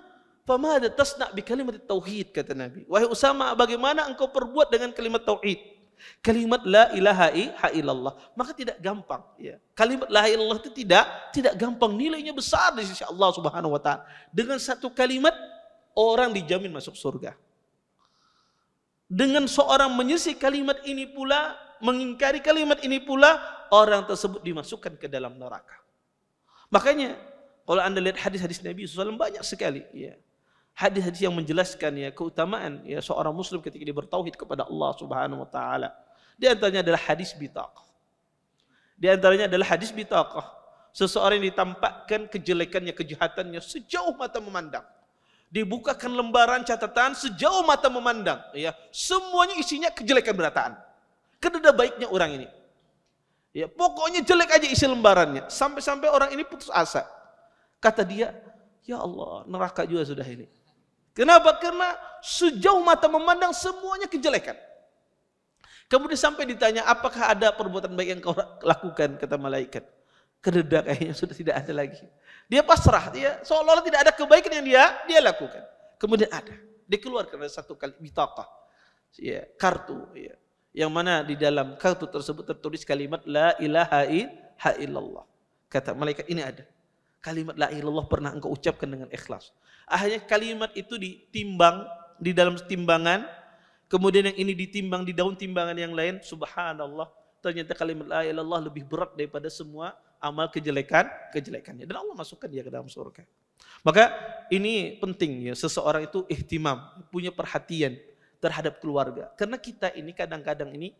famada tasna bi kalimat tauhid, kata Nabi. Wahai Usamah, bagaimana engkau perbuat dengan kalimat tauhid? Kalimat la ilaha illallah. Maka tidak gampang, ya. Kalimat la ilaha illallah itu tidak gampang, nilainya besar di sisi Allah Subhanahu wa taala. Dengan satu kalimat orang dijamin masuk surga. Dengan seorang menyisi kalimat ini pula, mengingkari kalimat ini pula, orang tersebut dimasukkan ke dalam neraka. Makanya kalau Anda lihat hadis-hadis Nabi SAW banyak sekali, ya. Hadis-hadis yang menjelaskan ya keutamaan ya seorang muslim ketika dia bertauhid kepada Allah Subhanahu wa taala. Di antaranya adalah hadis bitaqah. Di antaranya adalah hadis bitaqah. Seseorang yang ditampakkan kejelekannya, kejahatannya sejauh mata memandang. Dibukakan lembaran catatan sejauh mata memandang, ya. Semuanya isinya kejelekan berataan. Kededa baiknya orang ini. Ya, pokoknya jelek aja isi lembarannya. Sampai-sampai orang ini putus asa. Kata dia, ya Allah, neraka juga sudah ini. Kenapa? Karena sejauh mata memandang semuanya kejelekan. Kemudian sampai ditanya, apakah ada perbuatan baik yang kau lakukan? Kata malaikat, kededa kayaknya sudah tidak ada lagi. Dia pasrah, dia seolah-olah tidak ada kebaikan yang dia lakukan. Kemudian ada, dikeluarkan dari satu kali bitaqah, ya, kartu, ya, yang mana di dalam kartu tersebut tertulis kalimat la ilaha illallah. Kata malaikat, ini ada. Kalimat la ilaha illallah pernah engkau ucapkan dengan ikhlas. Akhirnya kalimat itu ditimbang di dalam timbangan, kemudian yang ini ditimbang di daun timbangan yang lain. Subhanallah, ternyata kalimat la ilaha illallah lebih berat daripada semua amal kejelekannya. Dan Allah masukkan dia ke dalam surga. Maka ini penting ya, seseorang itu ihtimam, punya perhatian terhadap keluarga. Karena kita ini kadang-kadang ini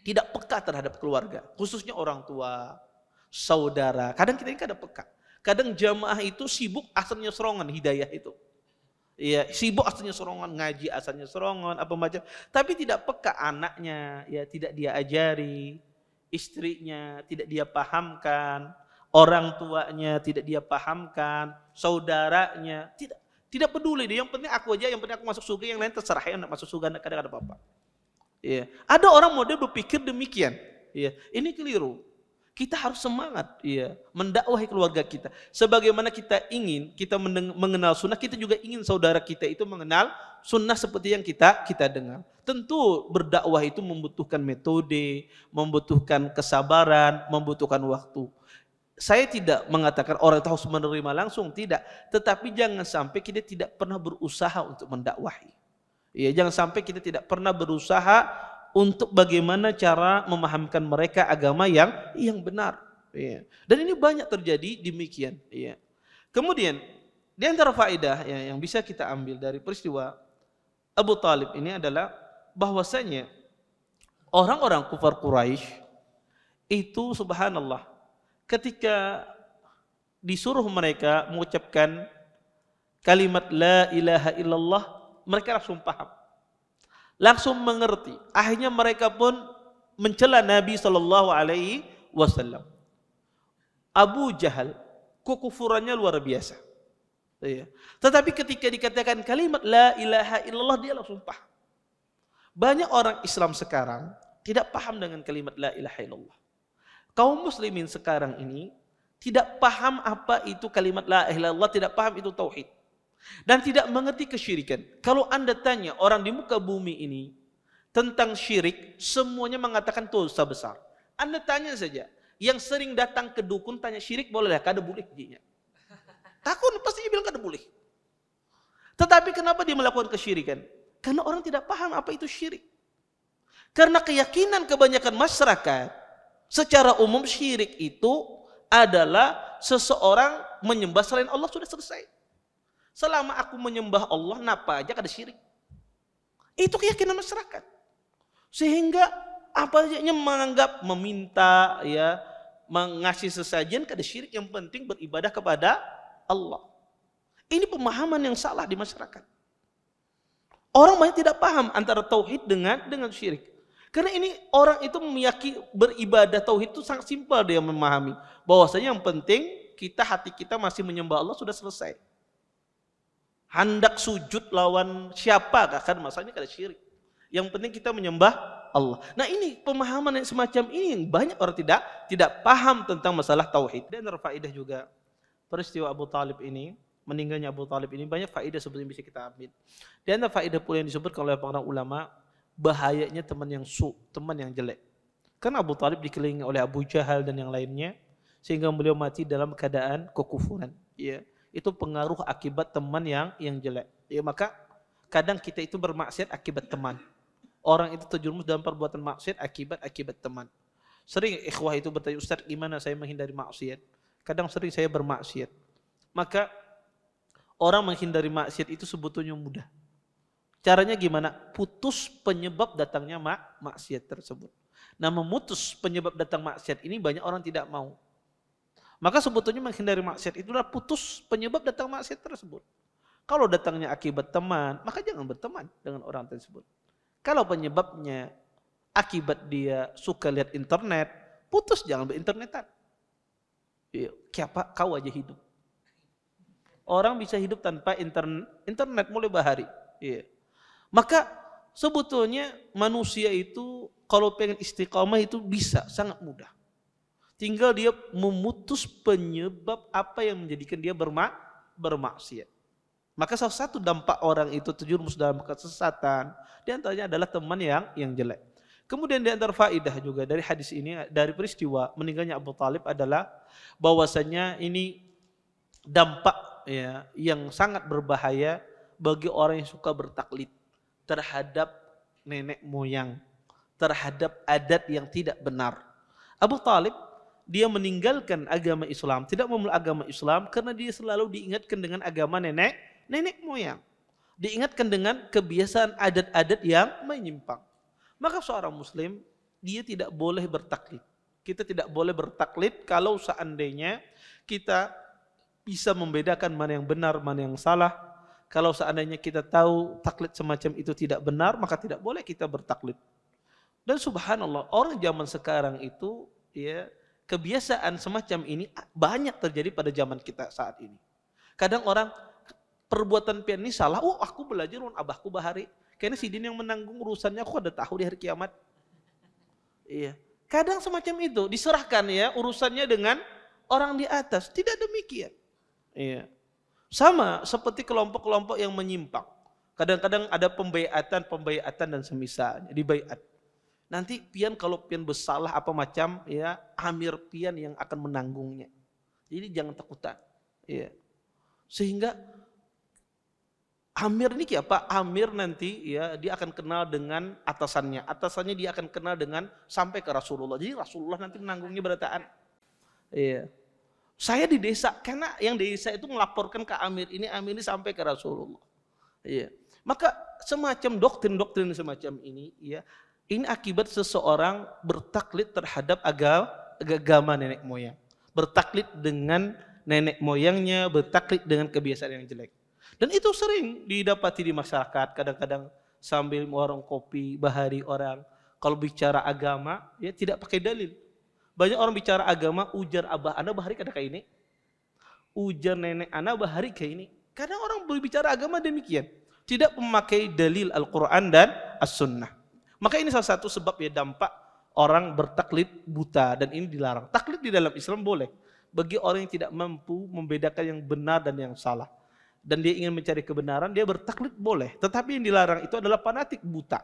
tidak peka terhadap keluarga, khususnya orang tua, saudara. Kadang kita ini kadang peka. Kadang jamaah itu sibuk asalnya serongan hidayah itu. Ya, sibuk asalnya serongan ngaji, asalnya serongan apa macam, tapi tidak peka anaknya, ya tidak dia ajari, istrinya tidak dia pahamkan, orang tuanya tidak dia pahamkan, saudaranya tidak peduli dia. Yang penting aku aja, yang penting aku masuk surga, yang lain terserah ya, nak masuk surga kadang ada apa-apa. Ya, ada orang model berpikir demikian. Ya, ini keliru. Kita harus semangat ya, mendakwahi keluarga kita. Sebagaimana kita ingin kita mengenal sunnah, kita juga ingin saudara kita itu mengenal sunnah seperti yang kita dengar. Tentu berdakwah itu membutuhkan metode, membutuhkan kesabaran, membutuhkan waktu. Saya tidak mengatakan orang itu harus menerima langsung, tidak. Tetapi jangan sampai kita tidak pernah berusaha untuk mendakwahi. Ya, jangan sampai kita tidak pernah berusaha untuk bagaimana cara memahamkan mereka agama yang benar. Ya. Dan ini banyak terjadi demikian. Ya. Kemudian di antara faedah yang bisa kita ambil dari peristiwa Abu Talib ini adalah bahwasanya orang-orang kufar Quraisy itu subhanallah ketika disuruh mereka mengucapkan kalimat la ilaha illallah, mereka langsung paham. Langsung mengerti. Akhirnya mereka pun mencela Nabi SAW. Abu Jahal, kekufurannya luar biasa. Ya. Tetapi ketika dikatakan kalimat la ilaha illallah, dia langsung paham. Banyak orang Islam sekarang tidak paham dengan kalimat la ilaha illallah. Kaum muslimin sekarang ini tidak paham apa itu kalimat la ilaha illallah, tidak paham itu tauhid. Dan tidak mengerti kesyirikan. Kalau Anda tanya orang di muka bumi ini tentang syirik, semuanya mengatakan dosa besar. Anda tanya saja, yang sering datang ke dukun tanya syirik boleh, kada boleh jinya. Takut pasti dia bilang kada boleh. Tetapi kenapa dia melakukan kesyirikan? Karena orang tidak paham apa itu syirik. Karena keyakinan kebanyakan masyarakat secara umum syirik itu adalah seseorang menyembah selain Allah, sudah selesai. Selama aku menyembah Allah, napa aja kada syirik. Itu keyakinan masyarakat. Sehingga apa aja menganggap meminta ya, mengasih sesajen kada syirik, yang penting beribadah kepada Allah. Ini pemahaman yang salah di masyarakat. Orang banyak tidak paham antara tauhid dengan syirik. Karena ini orang itu meyakini beribadah tauhid itu sangat simpel, dia memahami bahwasanya yang penting hati kita masih menyembah Allah, sudah selesai. Hendak sujud lawan siapa kan masalahnya kada syirik. Yang penting kita menyembah Allah. Nah, ini pemahaman yang semacam ini yang banyak orang tidak paham tentang masalah tauhid. Dan faedah juga peristiwa Abu Talib ini, meninggalnya Abu Talib ini banyak faedah seperti yang bisa kita ambil. Dan faedah pula yang disebutkan oleh para ulama, bahayanya teman yang teman yang jelek. Karena Abu Talib dikelilingi oleh Abu Jahal dan yang lainnya, sehingga beliau mati dalam keadaan kekufuran. Ya. Itu pengaruh akibat teman yang jelek. Ya, maka kadang kita itu bermaksiat akibat teman. Orang itu terjerumus dalam perbuatan maksiat akibat teman. Sering ikhwah itu bertanya, Ustaz, gimana saya menghindari maksiat? Kadang sering saya bermaksiat. Maka orang menghindari maksiat itu sebetulnya mudah. Caranya gimana? Putus penyebab datangnya maksiat tersebut. Nah, memutus penyebab datang maksiat ini banyak orang tidak mau. Maka sebetulnya menghindari maksiat itulah putus penyebab datang maksiat tersebut. Kalau datangnya akibat teman, maka jangan berteman dengan orang tersebut. Kalau penyebabnya akibat dia suka lihat internet, putus, jangan berinternetan. Siapa kau aja hidup. Orang bisa hidup tanpa internet mulai bahari. Maka sebetulnya manusia itu kalau pengen istiqamah itu bisa, sangat mudah. Tinggal dia memutus penyebab apa yang menjadikan dia bermaksiat. Maka salah satu dampak orang itu terjerumus dalam kesesatan, di antaranya adalah teman yang jelek. Kemudian di antara faedah juga dari hadis ini, dari peristiwa meninggalnya Abu Talib adalah bahwasanya ini dampak ya, yang sangat berbahaya bagi orang yang suka bertaklid terhadap nenek moyang, terhadap adat yang tidak benar. Abu Talib dia meninggalkan agama Islam, tidak memeluk agama Islam karena dia selalu diingatkan dengan agama nenek moyang. Diingatkan dengan kebiasaan adat-adat yang menyimpang. Maka seorang muslim dia tidak boleh bertaklid. Kita tidak boleh bertaklid kalau seandainya kita bisa membedakan mana yang benar, mana yang salah. Kalau seandainya kita tahu taklid semacam itu tidak benar, maka tidak boleh kita bertaklid. Dan subhanallah, orang zaman sekarang itu ya, kebiasaan semacam ini banyak terjadi pada zaman kita saat ini. Kadang orang perbuatan pian ini salah, aku belajar dengan abahku bahari. Kayaknya si Din yang menanggung urusannya, aku ada tahu di hari kiamat. Iya. Kadang semacam itu diserahkan ya urusannya dengan orang di atas. Tidak demikian. Iya. Sama seperti kelompok-kelompok yang menyimpang. Kadang-kadang ada pembaiatan dan semisalnya dibaiat. Nanti pian kalau pian bersalah apa macam ya amir pian yang akan menanggungnya. Jadi jangan takutan. Ya. Sehingga amir ini apa? Amir nanti ya dia akan kenal dengan atasannya. Atasannya dia akan kenal dengan sampai ke Rasulullah. Jadi Rasulullah nanti menanggungnya berataan. Iya. Saya di desa karena yang di desa itu melaporkan ke amir ini sampai ke Rasulullah. Iya. Maka semacam doktrin-doktrin semacam ini ya, ini akibat seseorang bertaklid terhadap agama nenek moyang. Bertaklid dengan nenek moyangnya, bertaklid dengan kebiasaan yang jelek. Dan itu sering didapati di masyarakat, kadang-kadang sambil warung kopi, bahari orang. Kalau bicara agama, ya tidak pakai dalil. Banyak orang bicara agama, ujar abah anda bahari kada kayak ini. Ujar nenek anda bahari kayak ini. Kadang orang berbicara agama demikian. Tidak memakai dalil Al-Quran dan As-Sunnah. Maka ini salah satu sebab ya dampak orang bertaklid buta dan ini dilarang. Taklid di dalam Islam boleh. Bagi orang yang tidak mampu membedakan yang benar dan yang salah. Dan dia ingin mencari kebenaran, dia bertaklid boleh. Tetapi yang dilarang itu adalah fanatik buta.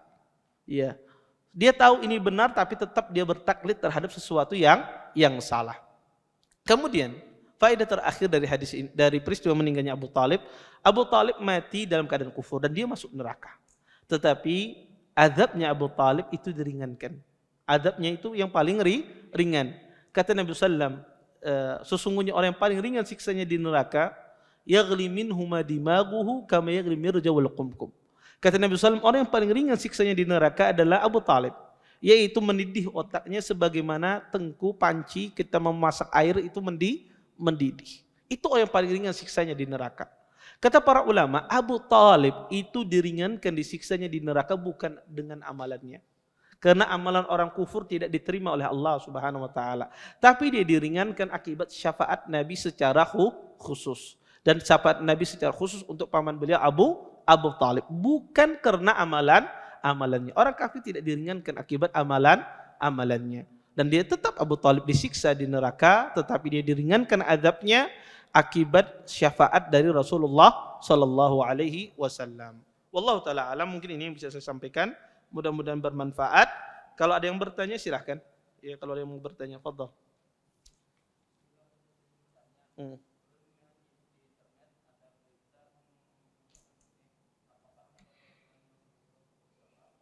Ya. Dia tahu ini benar tapi tetap dia bertaklid terhadap sesuatu yang salah. Kemudian faedah terakhir dari hadis ini, dari peristiwa meninggalnya Abu Talib. Abu Talib mati dalam keadaan kufur dan dia masuk neraka. Tetapi azabnya Abu Talib itu diringankan. Azabnya itu yang paling ringan. Kata Nabi SAW, sesungguhnya orang yang paling ringan siksanya di neraka, yaghli minhuma dimaguhu kama yaghli mirja wal qumqum. Kata Nabi SAW, orang yang paling ringan siksanya di neraka adalah Abu Talib. Yaitu mendidih otaknya sebagaimana tengku panci kita memasak air itu mendidih. Itu orang yang paling ringan siksanya di neraka. Kata para ulama, Abu Talib itu diringankan disiksanya di neraka bukan dengan amalannya. Karena amalan orang kufur tidak diterima oleh Allah Subhanahu wa taala. Tapi dia diringankan akibat syafaat Nabi secara khusus. Dan syafaat Nabi secara khusus untuk paman beliau Abu Talib. Bukan karena amalannya. Orang kafir tidak diringankan akibat amalannya. Dan dia tetap Abu Talib disiksa di neraka, tetapi dia diringankan azabnya akibat syafaat dari Rasulullah sallallahu alaihi wasallam. Wallahu taala alam, mungkin ini yang bisa saya sampaikan. Mudah-mudahan bermanfaat. Kalau ada yang bertanya silahkan. Ya, kalau ada yang mau bertanya, fadhal.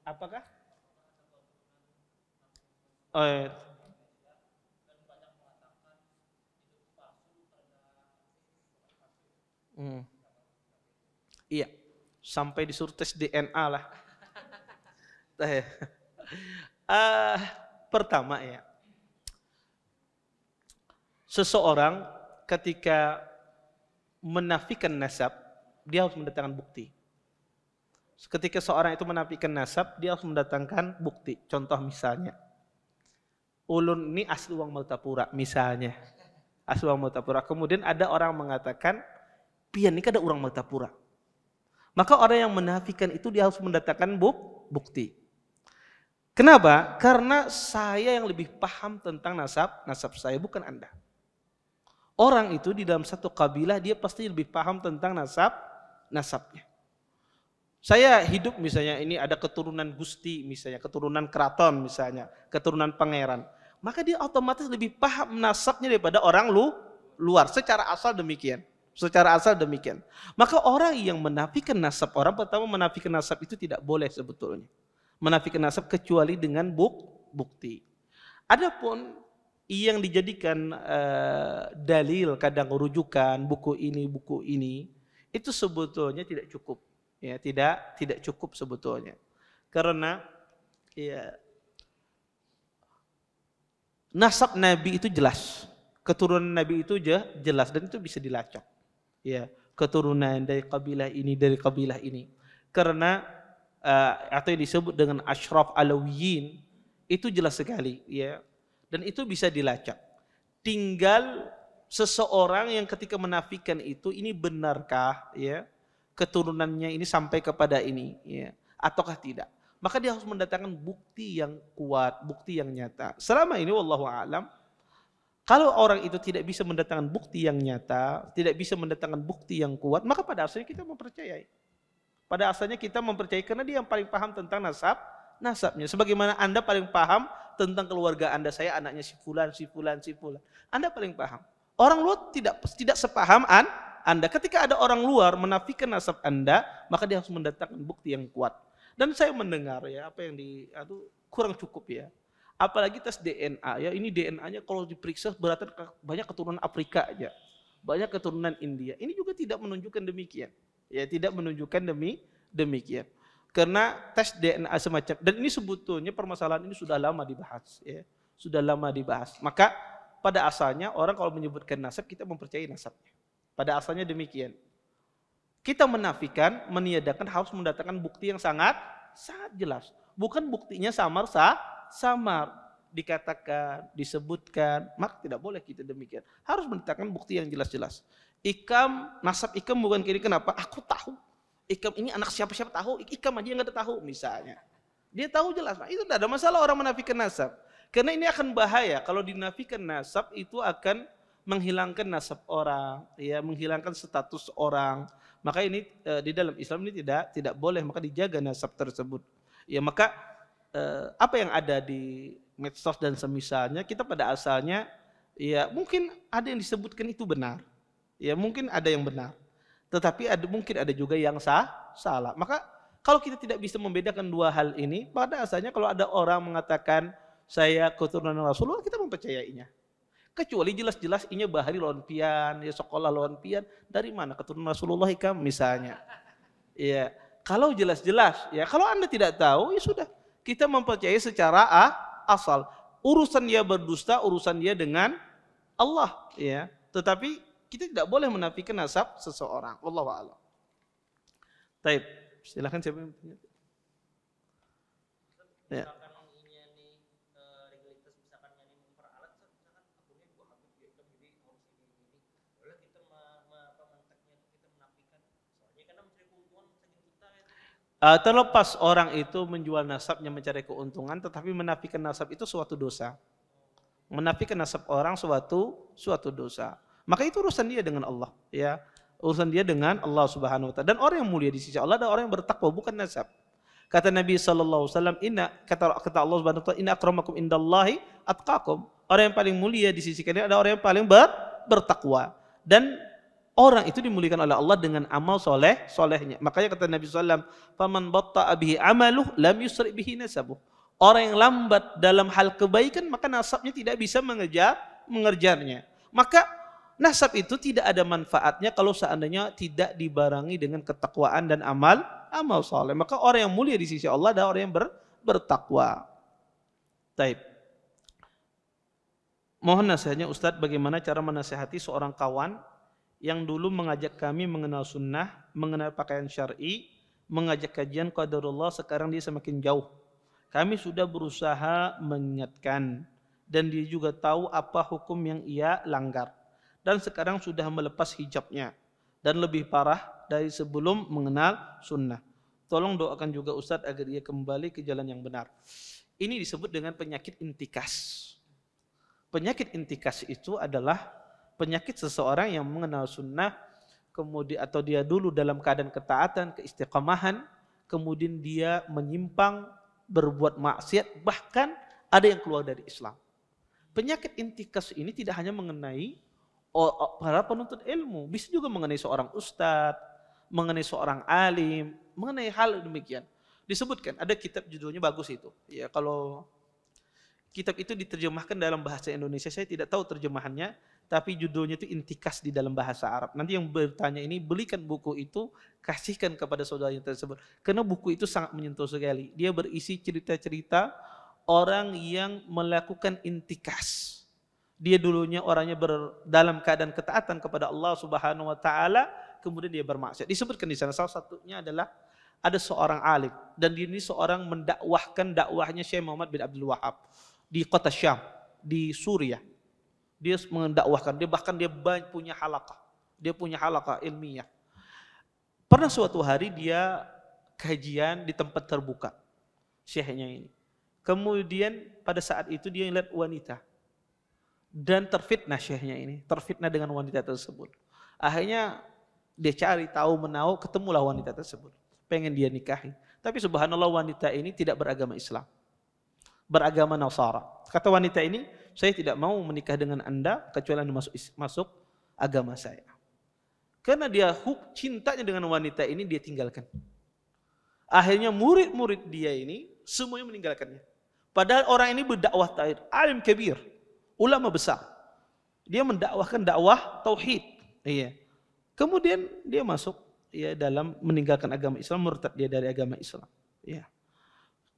Apakah? Oh, ya. Iya, sampai disuruh tes DNA lah. Pertama ya, seseorang ketika menafikan nasab, dia harus mendatangkan bukti. Ketika seorang itu menafikan nasab, dia harus mendatangkan bukti. Contoh misalnya, ulun ini asli uang Martapura, misalnya. Asli uang Martapura. Kemudian ada orang mengatakan, pian ini ada orang Martapura. Maka orang yang menafikan itu dia harus mendatangkan bukti. Kenapa? Karena saya yang lebih paham tentang nasab saya, bukan Anda. Orang itu di dalam satu kabilah dia pasti lebih paham tentang nasabnya. Saya hidup misalnya ini ada keturunan Gusti misalnya, keturunan keraton misalnya, keturunan pangeran. Maka dia otomatis lebih paham nasabnya daripada orang luar. Secara asal demikian. Maka orang yang menafikan nasab, orang pertama menafikan nasab itu tidak boleh sebetulnya. Menafikan nasab kecuali dengan bukti. Adapun yang dijadikan dalil, kadang rujukan buku ini itu sebetulnya tidak cukup. Ya, tidak cukup sebetulnya. Karena ya, nasab Nabi itu jelas. Keturunan Nabi itu jelas dan itu bisa dilacak. Ya, keturunan dari kabilah ini. Karena atau yang disebut dengan Ashraf Alawiyin itu jelas sekali, ya. Dan itu bisa dilacak. Tinggal seseorang yang ketika menafikan itu, ini benarkah, ya? Keturunannya ini sampai kepada ini, ya, ataukah tidak. maka dia harus mendatangkan bukti yang kuat, bukti yang nyata. Selama ini wallahu a'lam, kalau orang itu tidak bisa mendatangkan bukti yang nyata, tidak bisa mendatangkan bukti yang kuat, maka pada asalnya kita mempercayai. Pada asalnya kita mempercayai karena dia yang paling paham tentang nasabnya. Sebagaimana Anda paling paham tentang keluarga Anda, saya anaknya si fulan, si fulan, si fulan. Anda paling paham. Orang luar tidak sepaham Anda. Ketika ada orang luar menafikan nasab Anda, maka dia harus mendatangkan bukti yang kuat. Dan saya mendengar ya apa yang kurang cukup ya. Apalagi tes DNA ya, ini DNA-nya kalau diperiksa berarti banyak keturunan Afrika aja. Banyak keturunan India. Ini juga tidak menunjukkan demikian. Ya, tidak menunjukkan demikian. Karena tes DNA semacam, dan ini sebetulnya permasalahan ini sudah lama dibahas ya. Sudah lama dibahas. Maka pada asalnya orang kalau menyebutkan nasab kita mempercayai nasabnya. Pada asalnya demikian. Kita menafikan, meniadakan harus mendatangkan bukti yang sangat jelas. Bukan buktinya samar, dikatakan, disebutkan, maka tidak boleh kita demikian. Harus mendatangkan bukti yang jelas-jelas. Nasab Ikam bukan kiri, kenapa? Aku tahu. Ikam ini anak siapa-siapa tahu, Ikam aja yang nggak tahu misalnya. Dia tahu jelas, nah, itu tidak ada masalah orang menafikan nasab. Karena ini akan bahaya kalau dinafikan nasab itu akan menghilangkan nasab orang, ya, menghilangkan status orang. Maka ini di dalam Islam ini tidak boleh, maka dijaga nasab tersebut. Ya, maka apa yang ada di medsos dan semisalnya, kita pada asalnya ya mungkin ada yang disebutkan itu benar. Ya, mungkin ada yang benar. Tetapi mungkin ada juga yang salah. Maka kalau kita tidak bisa membedakan dua hal ini, pada asalnya kalau ada orang mengatakan saya keturunan Rasulullah, kita mempercayainya. Kecuali jelas-jelas ini bahari lawan pian, ya sekolah lawan pian, dari mana keturunan Rasulullah Ikam misalnya. Ya, kalau jelas-jelas, ya kalau Anda tidak tahu, ya sudah. Kita mempercayai secara asal. Urusan dia berdusta, urusan dia dengan Allah, ya. Tetapi kita tidak boleh menafikan nasab seseorang. Wallahu a'lam. Baik, silakan siapa yang bertanya. Ya. Terlepas orang itu menjual nasabnya mencari keuntungan, tetapi menafikan nasab itu suatu dosa. Menafikan nasab orang suatu dosa. Maka itu urusan dia dengan Allah, ya. Urusan dia dengan Allah Subhanahu wa taala. Dan orang yang mulia di sisi Allah adalah orang yang bertakwa, bukan nasab. Kata Nabi sallallahu alaihi wasallam, kata Allah Subhanahu wa taala, inna akramakum indallahi atqakum. Orang yang paling mulia di sisi kalian adalah orang yang paling bertakwa. Dan orang itu dimuliakan oleh Allah dengan amal solehnya. Makanya kata Nabi SAW, faman batta'a bihi amaluh lam yusri bihi nasabuh. Orang yang lambat dalam hal kebaikan, maka nasabnya tidak bisa mengejarnya. Maka nasab itu tidak ada manfaatnya kalau seandainya tidak dibarengi dengan ketakwaan dan amal soleh. Maka orang yang mulia di sisi Allah adalah orang yang bertakwa. Taib. Mohon nasihatnya Ustadz, bagaimana cara menasihati seorang kawan yang dulu mengajak kami mengenal sunnah, mengenal pakaian syar'i, mengajak kajian qadarullah, sekarang dia semakin jauh. Kami sudah berusaha mengingatkan, dan dia juga tahu apa hukum yang ia langgar. Dan sekarang sudah melepas hijabnya, dan lebih parah dari sebelum mengenal sunnah. Tolong doakan juga Ustadz agar dia kembali ke jalan yang benar. Ini disebut dengan penyakit intikas. Penyakit intikas itu adalah penyakit seseorang yang mengenal sunnah, kemudian atau dia dulu dalam keadaan ketaatan, keistiqamahan, kemudian dia menyimpang, berbuat maksiat, bahkan ada yang keluar dari Islam. Penyakit intikas ini tidak hanya mengenai para penuntut ilmu, bisa juga mengenai seorang ustadz, mengenai seorang alim, mengenai hal demikian. Disebutkan, ada kitab judulnya bagus itu. Ya, kalau kitab itu diterjemahkan dalam bahasa Indonesia, saya tidak tahu terjemahannya, tapi judulnya itu intikas di dalam bahasa Arab. Nanti yang bertanya ini, belikan buku itu, kasihkan kepada saudara yang tersebut. Karena buku itu sangat menyentuh sekali. Dia berisi cerita-cerita orang yang melakukan intikas. Dia dulunya orangnya dalam keadaan ketaatan kepada Allah Subhanahu wa taala, kemudian dia bermaksiat. Disebutkan di sana salah satunya adalah ada seorang alim, dan dia ini seorang mendakwahkan dakwahnya Syekh Muhammad bin Abdul Wahab di kota Syam, di Suriah. Dia mendakwahkan, dia punya halaqah. Dia punya halaqah ilmiah. Pernah suatu hari dia kajian di tempat terbuka. syekhnya ini. Kemudian pada saat itu dia lihat wanita. Dan terfitnah syekhnya ini, terfitnah dengan wanita tersebut. Akhirnya dia cari tahu menahu, ketemulah wanita tersebut. Pengen dia nikahi. Tapi subhanallah wanita ini tidak beragama Islam. Beragama Nasara. Kata wanita ini, saya tidak mau menikah dengan Anda kecuali Anda masuk agama saya. Karena dia cintanya dengan wanita ini dia tinggalkan. Akhirnya murid-murid dia ini semuanya meninggalkannya. Padahal orang ini berdakwah tauhid, alim kabir, ulama besar. Dia mendakwahkan dakwah tauhid. Iya. Kemudian dia masuk ya dalam meninggalkan agama Islam, murtad dia dari agama Islam. Ya.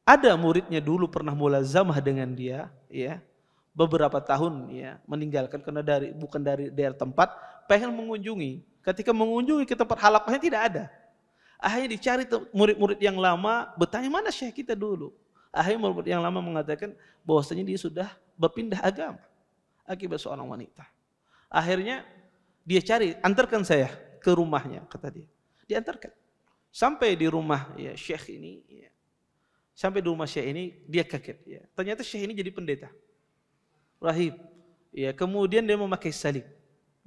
Ada muridnya dulu pernah mulazamah dengan dia, ya. Beberapa tahun ya meninggalkan karena bukan dari daerah tempat, pengen mengunjungi. Ketika mengunjungi ke tempat halaqahnya tidak ada. Akhirnya dicari murid-murid yang lama, bertanya mana syekh kita dulu. Akhirnya murid yang lama mengatakan bahwasanya dia sudah berpindah agama akibat seorang wanita. Akhirnya dia cari, antarkan saya ke rumahnya, kata dia. Diantarkan. Sampai di rumah ya syekh ini, ya. Sampai di rumah syekh ini dia kaget. Ya. Ternyata syekh ini jadi pendeta, rahib. Ya, kemudian dia memakai salib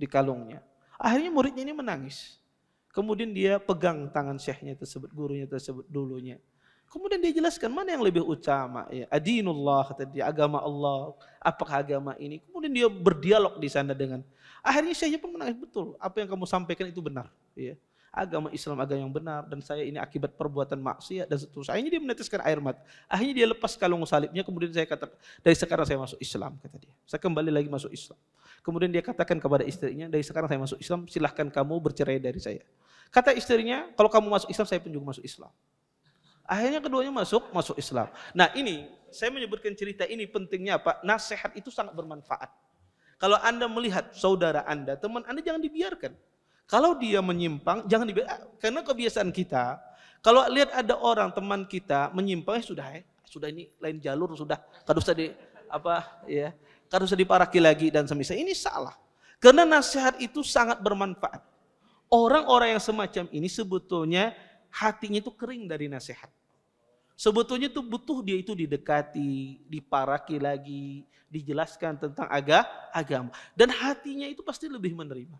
di kalungnya. Akhirnya muridnya ini menangis. Kemudian dia pegang tangan syekhnya tersebut, gurunya tersebut dulunya. Kemudian dia jelaskan mana yang lebih utama, ya, adinullah, kata dia, agama Allah, apakah agama ini. Kemudian dia berdialog di sana dengan. Akhirnya syekhnya pun menangis, betul, apa yang kamu sampaikan itu benar, ya. Agama Islam agama yang benar dan saya ini akibat perbuatan maksiat dan seterusnya. Akhirnya dia meneteskan air mata. Akhirnya dia lepas kalung salibnya, kemudian saya kata, dari sekarang saya masuk Islam, kata dia. Saya kembali lagi masuk Islam. Kemudian dia katakan kepada istrinya, dari sekarang saya masuk Islam, silahkan kamu bercerai dari saya. Kata istrinya, kalau kamu masuk Islam, saya pun juga masuk Islam. Akhirnya keduanya masuk Islam. Nah ini, saya menyebutkan cerita ini pentingnya apa? Nasihat itu sangat bermanfaat. Kalau Anda melihat saudara Anda, teman Anda jangan dibiarkan. Kalau dia menyimpang, jangan dibiarkan. Karena kebiasaan kita, kalau lihat ada orang teman kita menyimpang, sudah ini lain jalur, sudah kada usah kada usah diparaki lagi dan semisal. Ini salah. Karena nasihat itu sangat bermanfaat. Orang-orang yang semacam ini sebetulnya hatinya itu kering dari nasihat. Sebetulnya itu butuh dia itu didekati, diparaki lagi, dijelaskan tentang agama. Dan hatinya itu pasti lebih menerima.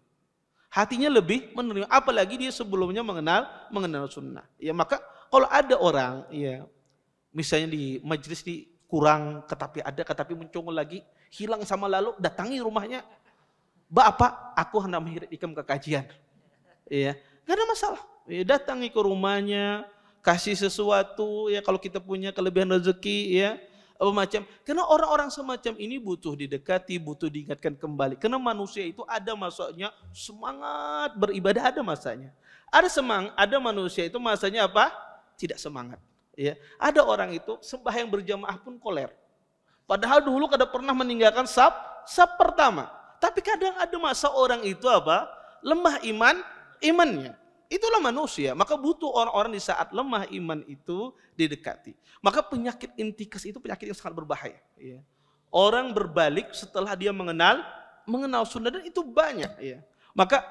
Hatinya lebih menerima, apalagi dia sebelumnya mengenal sunnah. Ya maka kalau ada orang, ya misalnya di majelis di kurang, tetapi muncul lagi, hilang sama lalu, datangi rumahnya, Bapak, aku hendak mengirim ikam ke kajian. Ya, nggak ada masalah. Ya, datangi ke rumahnya, kasih sesuatu. Ya, kalau kita punya kelebihan rezeki, ya, apa macam. Karena orang-orang semacam ini butuh didekati, butuh diingatkan kembali. Karena manusia itu ada masanya semangat beribadah, ada masanya. Ada manusia itu masanya apa? Tidak semangat. Ya, ada orang itu sembahyang berjamaah pun koler. Padahal dulu kada pernah meninggalkan saf pertama. Tapi kadang ada masa orang itu apa? Lemah imannya. Itulah manusia. Maka butuh orang-orang di saat lemah iman itu didekati. Maka penyakit intikas itu penyakit yang sangat berbahaya. Ya. Orang berbalik setelah dia mengenal sunnah, dan itu banyak. Ya. Maka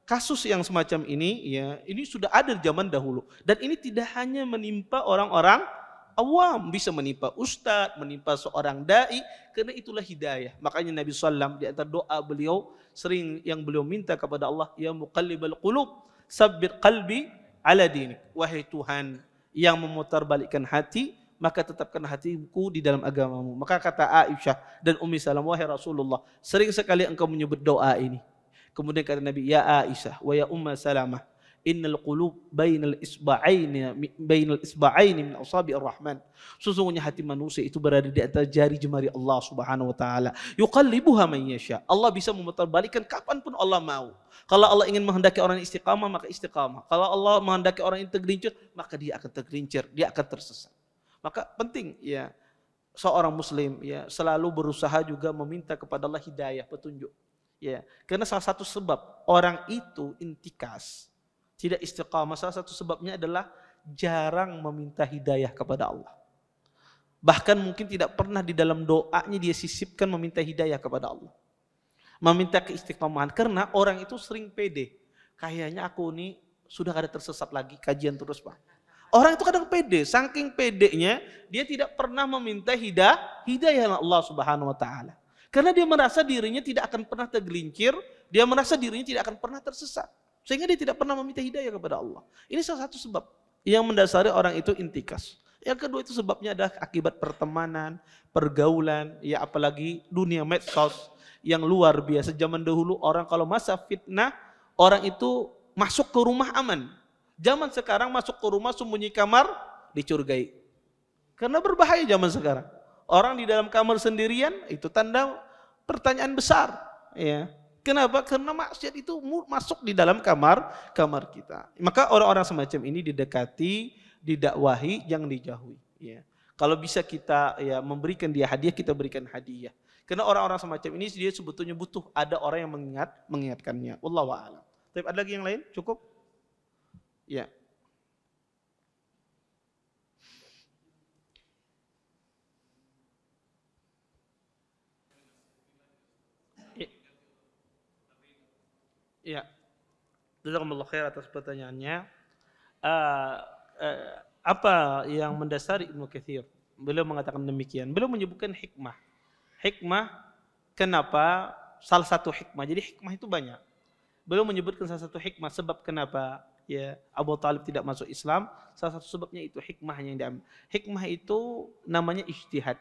kasus yang semacam ini, ya, ini sudah ada di zaman dahulu. Dan ini tidak hanya menimpa orang-orang awam, bisa menimpa ustadz, menimpa seorang da'i, karena itulah hidayah. Makanya Nabi SAW di antara doa beliau sering yang beliau minta kepada Allah, ya muqallibal qulub, sabbir qalbi ala dinik. Wahai Tuhan yang memutarbalikkan hati, maka tetapkan hatiku di dalam agamamu. Maka kata Aisyah dan Ummi Salam, wahai Rasulullah, sering sekali engkau menyebut doa ini. Kemudian kata Nabi, ya Aisyah wa ya Umma Salamah, innal qulub bainal isba'aini min asabi'ir rahman. Sesungguhnya hati manusia itu berada di antara jari jemari Allah Subhanahu wa taala. Yuqallibuha man yasha. Allah bisa memutarbalikkan kapanpun Allah mau. Kalau Allah ingin menghendaki orang istiqamah, maka istiqamah. Kalau Allah menghendaki orang yang tergelincir, maka dia akan tergelincir, dia akan tersesat. Maka penting ya seorang muslim ya selalu berusaha juga meminta kepada Allah hidayah, petunjuk. Ya, karena salah satu sebab orang itu intikas, tidak istiqamah, salah satu sebabnya adalah jarang meminta hidayah kepada Allah. Bahkan mungkin tidak pernah di dalam doanya dia sisipkan meminta hidayah kepada Allah. Meminta keistiqamahan, karena orang itu sering pede. Kayaknya aku ini sudah kada tersesat lagi, kajian terus Pak. Orang itu kadang pede, saking pedenya dia tidak pernah meminta hidayah Allah Subhanahu wa taala. Karena dia merasa dirinya tidak akan pernah tergelincir, dia merasa dirinya tidak akan pernah tersesat. Sehingga dia tidak pernah meminta hidayah kepada Allah. Ini salah satu sebab yang mendasari orang itu intikas. Yang kedua itu sebabnya adalah akibat pertemanan, pergaulan, ya apalagi dunia medsos yang luar biasa. Zaman dahulu orang kalau masa fitnah, orang itu masuk ke rumah aman. Zaman sekarang masuk ke rumah sembunyi kamar dicurigai. Karena berbahaya zaman sekarang. Orang di dalam kamar sendirian itu tanda pertanyaan besar. Ya. Kenapa? Karena maksiat itu masuk di dalam kamar kita. Maka orang-orang semacam ini didekati, didakwahi, jangan dijauhi. Ya. Kalau bisa kita ya memberikan dia hadiah, kita berikan hadiah. Karena orang-orang semacam ini dia sebetulnya butuh ada orang yang mengingatkannya. Wallahu a'lam. Tapi ada lagi yang lain? Cukup? Ya. Ya. Jazakumullah khair atas pertanyaannya. Apa yang mendasari Ibnu Katsir? Beliau mengatakan demikian. Beliau menyebutkan hikmah. Hikmah kenapa? Salah satu hikmah. Jadi hikmah itu banyak. Beliau menyebutkan salah satu hikmah sebab kenapa ya Abu Talib tidak masuk Islam. Salah satu sebabnya itu hikmahnya yang diambil. Hikmah itu namanya ijtihad.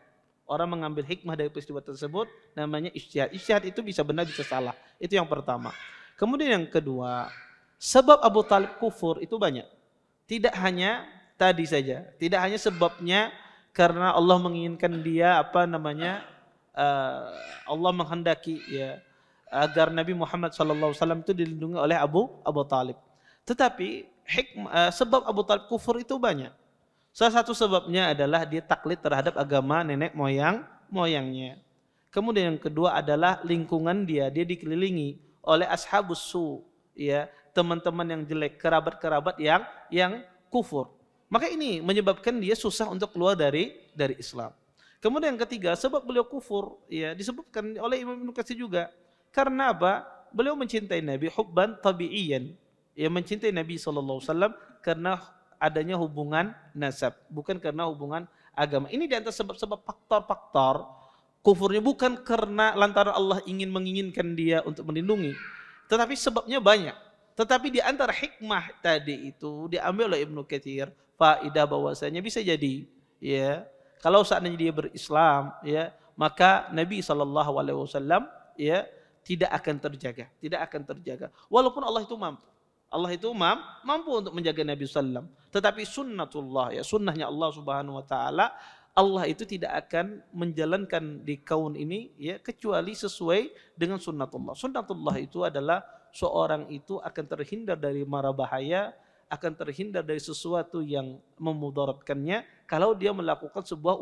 Orang mengambil hikmah dari peristiwa tersebut namanya ijtihad. Ijtihad itu bisa benar bisa salah. Itu yang pertama. Kemudian yang kedua, sebab Abu Talib kufur itu banyak. Tidak hanya tadi saja, tidak hanya sebabnya karena Allah menginginkan dia Allah menghendaki ya agar Nabi Muhammad SAW itu dilindungi oleh Abu Talib. Tetapi sebab Abu Talib kufur itu banyak. Salah satu sebabnya adalah dia taklid terhadap agama nenek moyangnya. Kemudian yang kedua adalah lingkungan dia dikelilingi oleh ashabus su, ya, teman-teman yang jelek, kerabat-kerabat yang kufur. Maka ini menyebabkan dia susah untuk keluar dari Islam. Kemudian yang ketiga, sebab beliau kufur, ya, disebutkan oleh Imam Ibnu Katsir juga. Karena apa? Beliau mencintai Nabi hubban tabi'iyan. Ya, mencintai Nabi SAW karena adanya hubungan nasab, bukan karena hubungan agama. Ini di antara sebab-sebab faktor-faktor kufurnya, bukan karena lantaran Allah menginginkan dia untuk melindungi, tetapi sebabnya banyak. Tetapi di antara hikmah tadi itu diambil oleh Ibnu Katsir faedah bahwasanya bisa jadi ya kalau seandainya dia berislam ya maka Nabi SAW ya tidak akan terjaga walaupun Allah itu mampu untuk menjaga Nabi SAW. Tetapi sunnatullah ya sunnahnya Allah Subhanahu Wa Taala, Allah itu tidak akan menjalankan di kaun ini ya kecuali sesuai dengan sunnatullah. Sunnatullah itu adalah seorang itu akan terhindar dari mara bahaya, akan terhindar dari sesuatu yang memudaratkannya kalau dia melakukan sebuah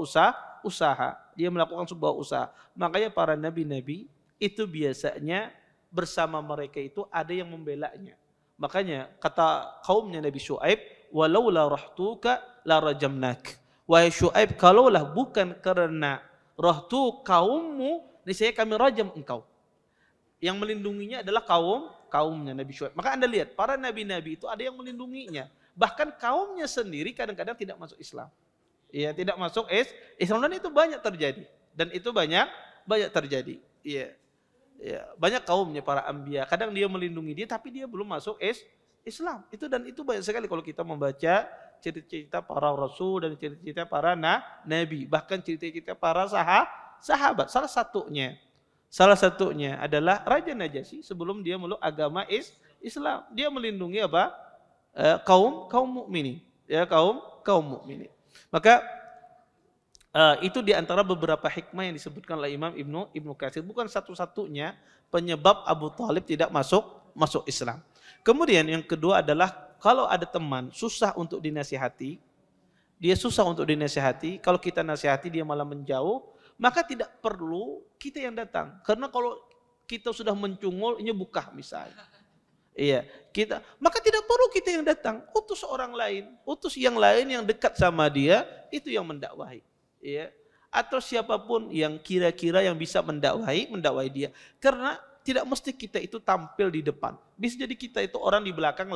usaha. Dia melakukan sebuah usaha. Makanya para nabi-nabi itu biasanya bersama mereka itu ada yang membelanya. Makanya kata kaumnya Nabi Syuaib, walaula rahtuka la rajamnak. Wahai Syuaib, kalaulah bukan karena rahtu kaummu, niscaya kami rajam engkau. Yang melindunginya adalah kaumnya Nabi Syuaib. Maka Anda lihat, para nabi-nabi itu ada yang melindunginya. Bahkan kaumnya sendiri kadang-kadang tidak masuk Islam. Ya, tidak masuk Islam, dan itu banyak terjadi. Iya. Ya, banyak kaumnya para anbiya, kadang dia melindungi dia tapi dia belum masuk Islam. Itu banyak sekali kalau kita membaca cerita-cerita para rasul dan cerita-cerita para nabi, bahkan cerita-cerita para sahabat. Salah satunya adalah Raja Najasyi sebelum dia meluk agama Islam. Dia melindungi apa? Kaum mukminin, ya kaum mukminin. Maka itu diantara beberapa hikmah yang disebutkan oleh Imam Ibnu Katsir, bukan satu-satunya penyebab Abu Talib tidak masuk Islam. Kemudian yang kedua adalah kalau ada teman susah untuk dinasihati, kalau kita nasihati dia malah menjauh, maka tidak perlu kita yang datang. Karena kalau kita sudah mencungul, ini bukah misalnya. Iya, maka tidak perlu kita yang datang, utus orang lain, utus yang lain yang dekat sama dia, itu yang mendakwahi. Ya, atau siapapun yang kira-kira yang bisa mendakwahi dia. Karena tidak mesti kita itu tampil di depan. Bisa jadi kita itu orang di belakang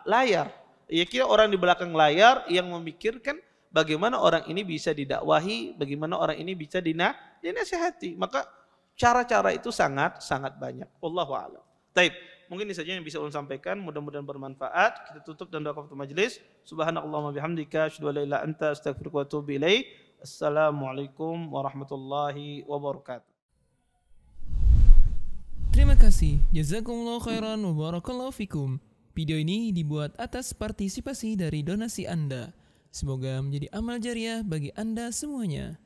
layar. Ya kira orang di belakang layar yang memikirkan bagaimana orang ini bisa didakwahi, bagaimana orang ini bisa dinasihati. Maka cara-cara itu sangat banyak. Wallahu a'lam. Baik, mungkin ini saja yang bisa ulun sampaikan. Mudah-mudahan bermanfaat. Kita tutup dan doa kafatul majelis. Subhanakallahumma bihamdika asyhadu an la ilaha illa anta astaghfiruka wa atubu ilaik. Assalamualaikum warahmatullahi wabarakatuh. Terima kasih. Jazakumullah khairan wa barakallahu fikum. Video ini dibuat atas partisipasi dari donasi Anda. Semoga menjadi amal jariah bagi Anda semuanya.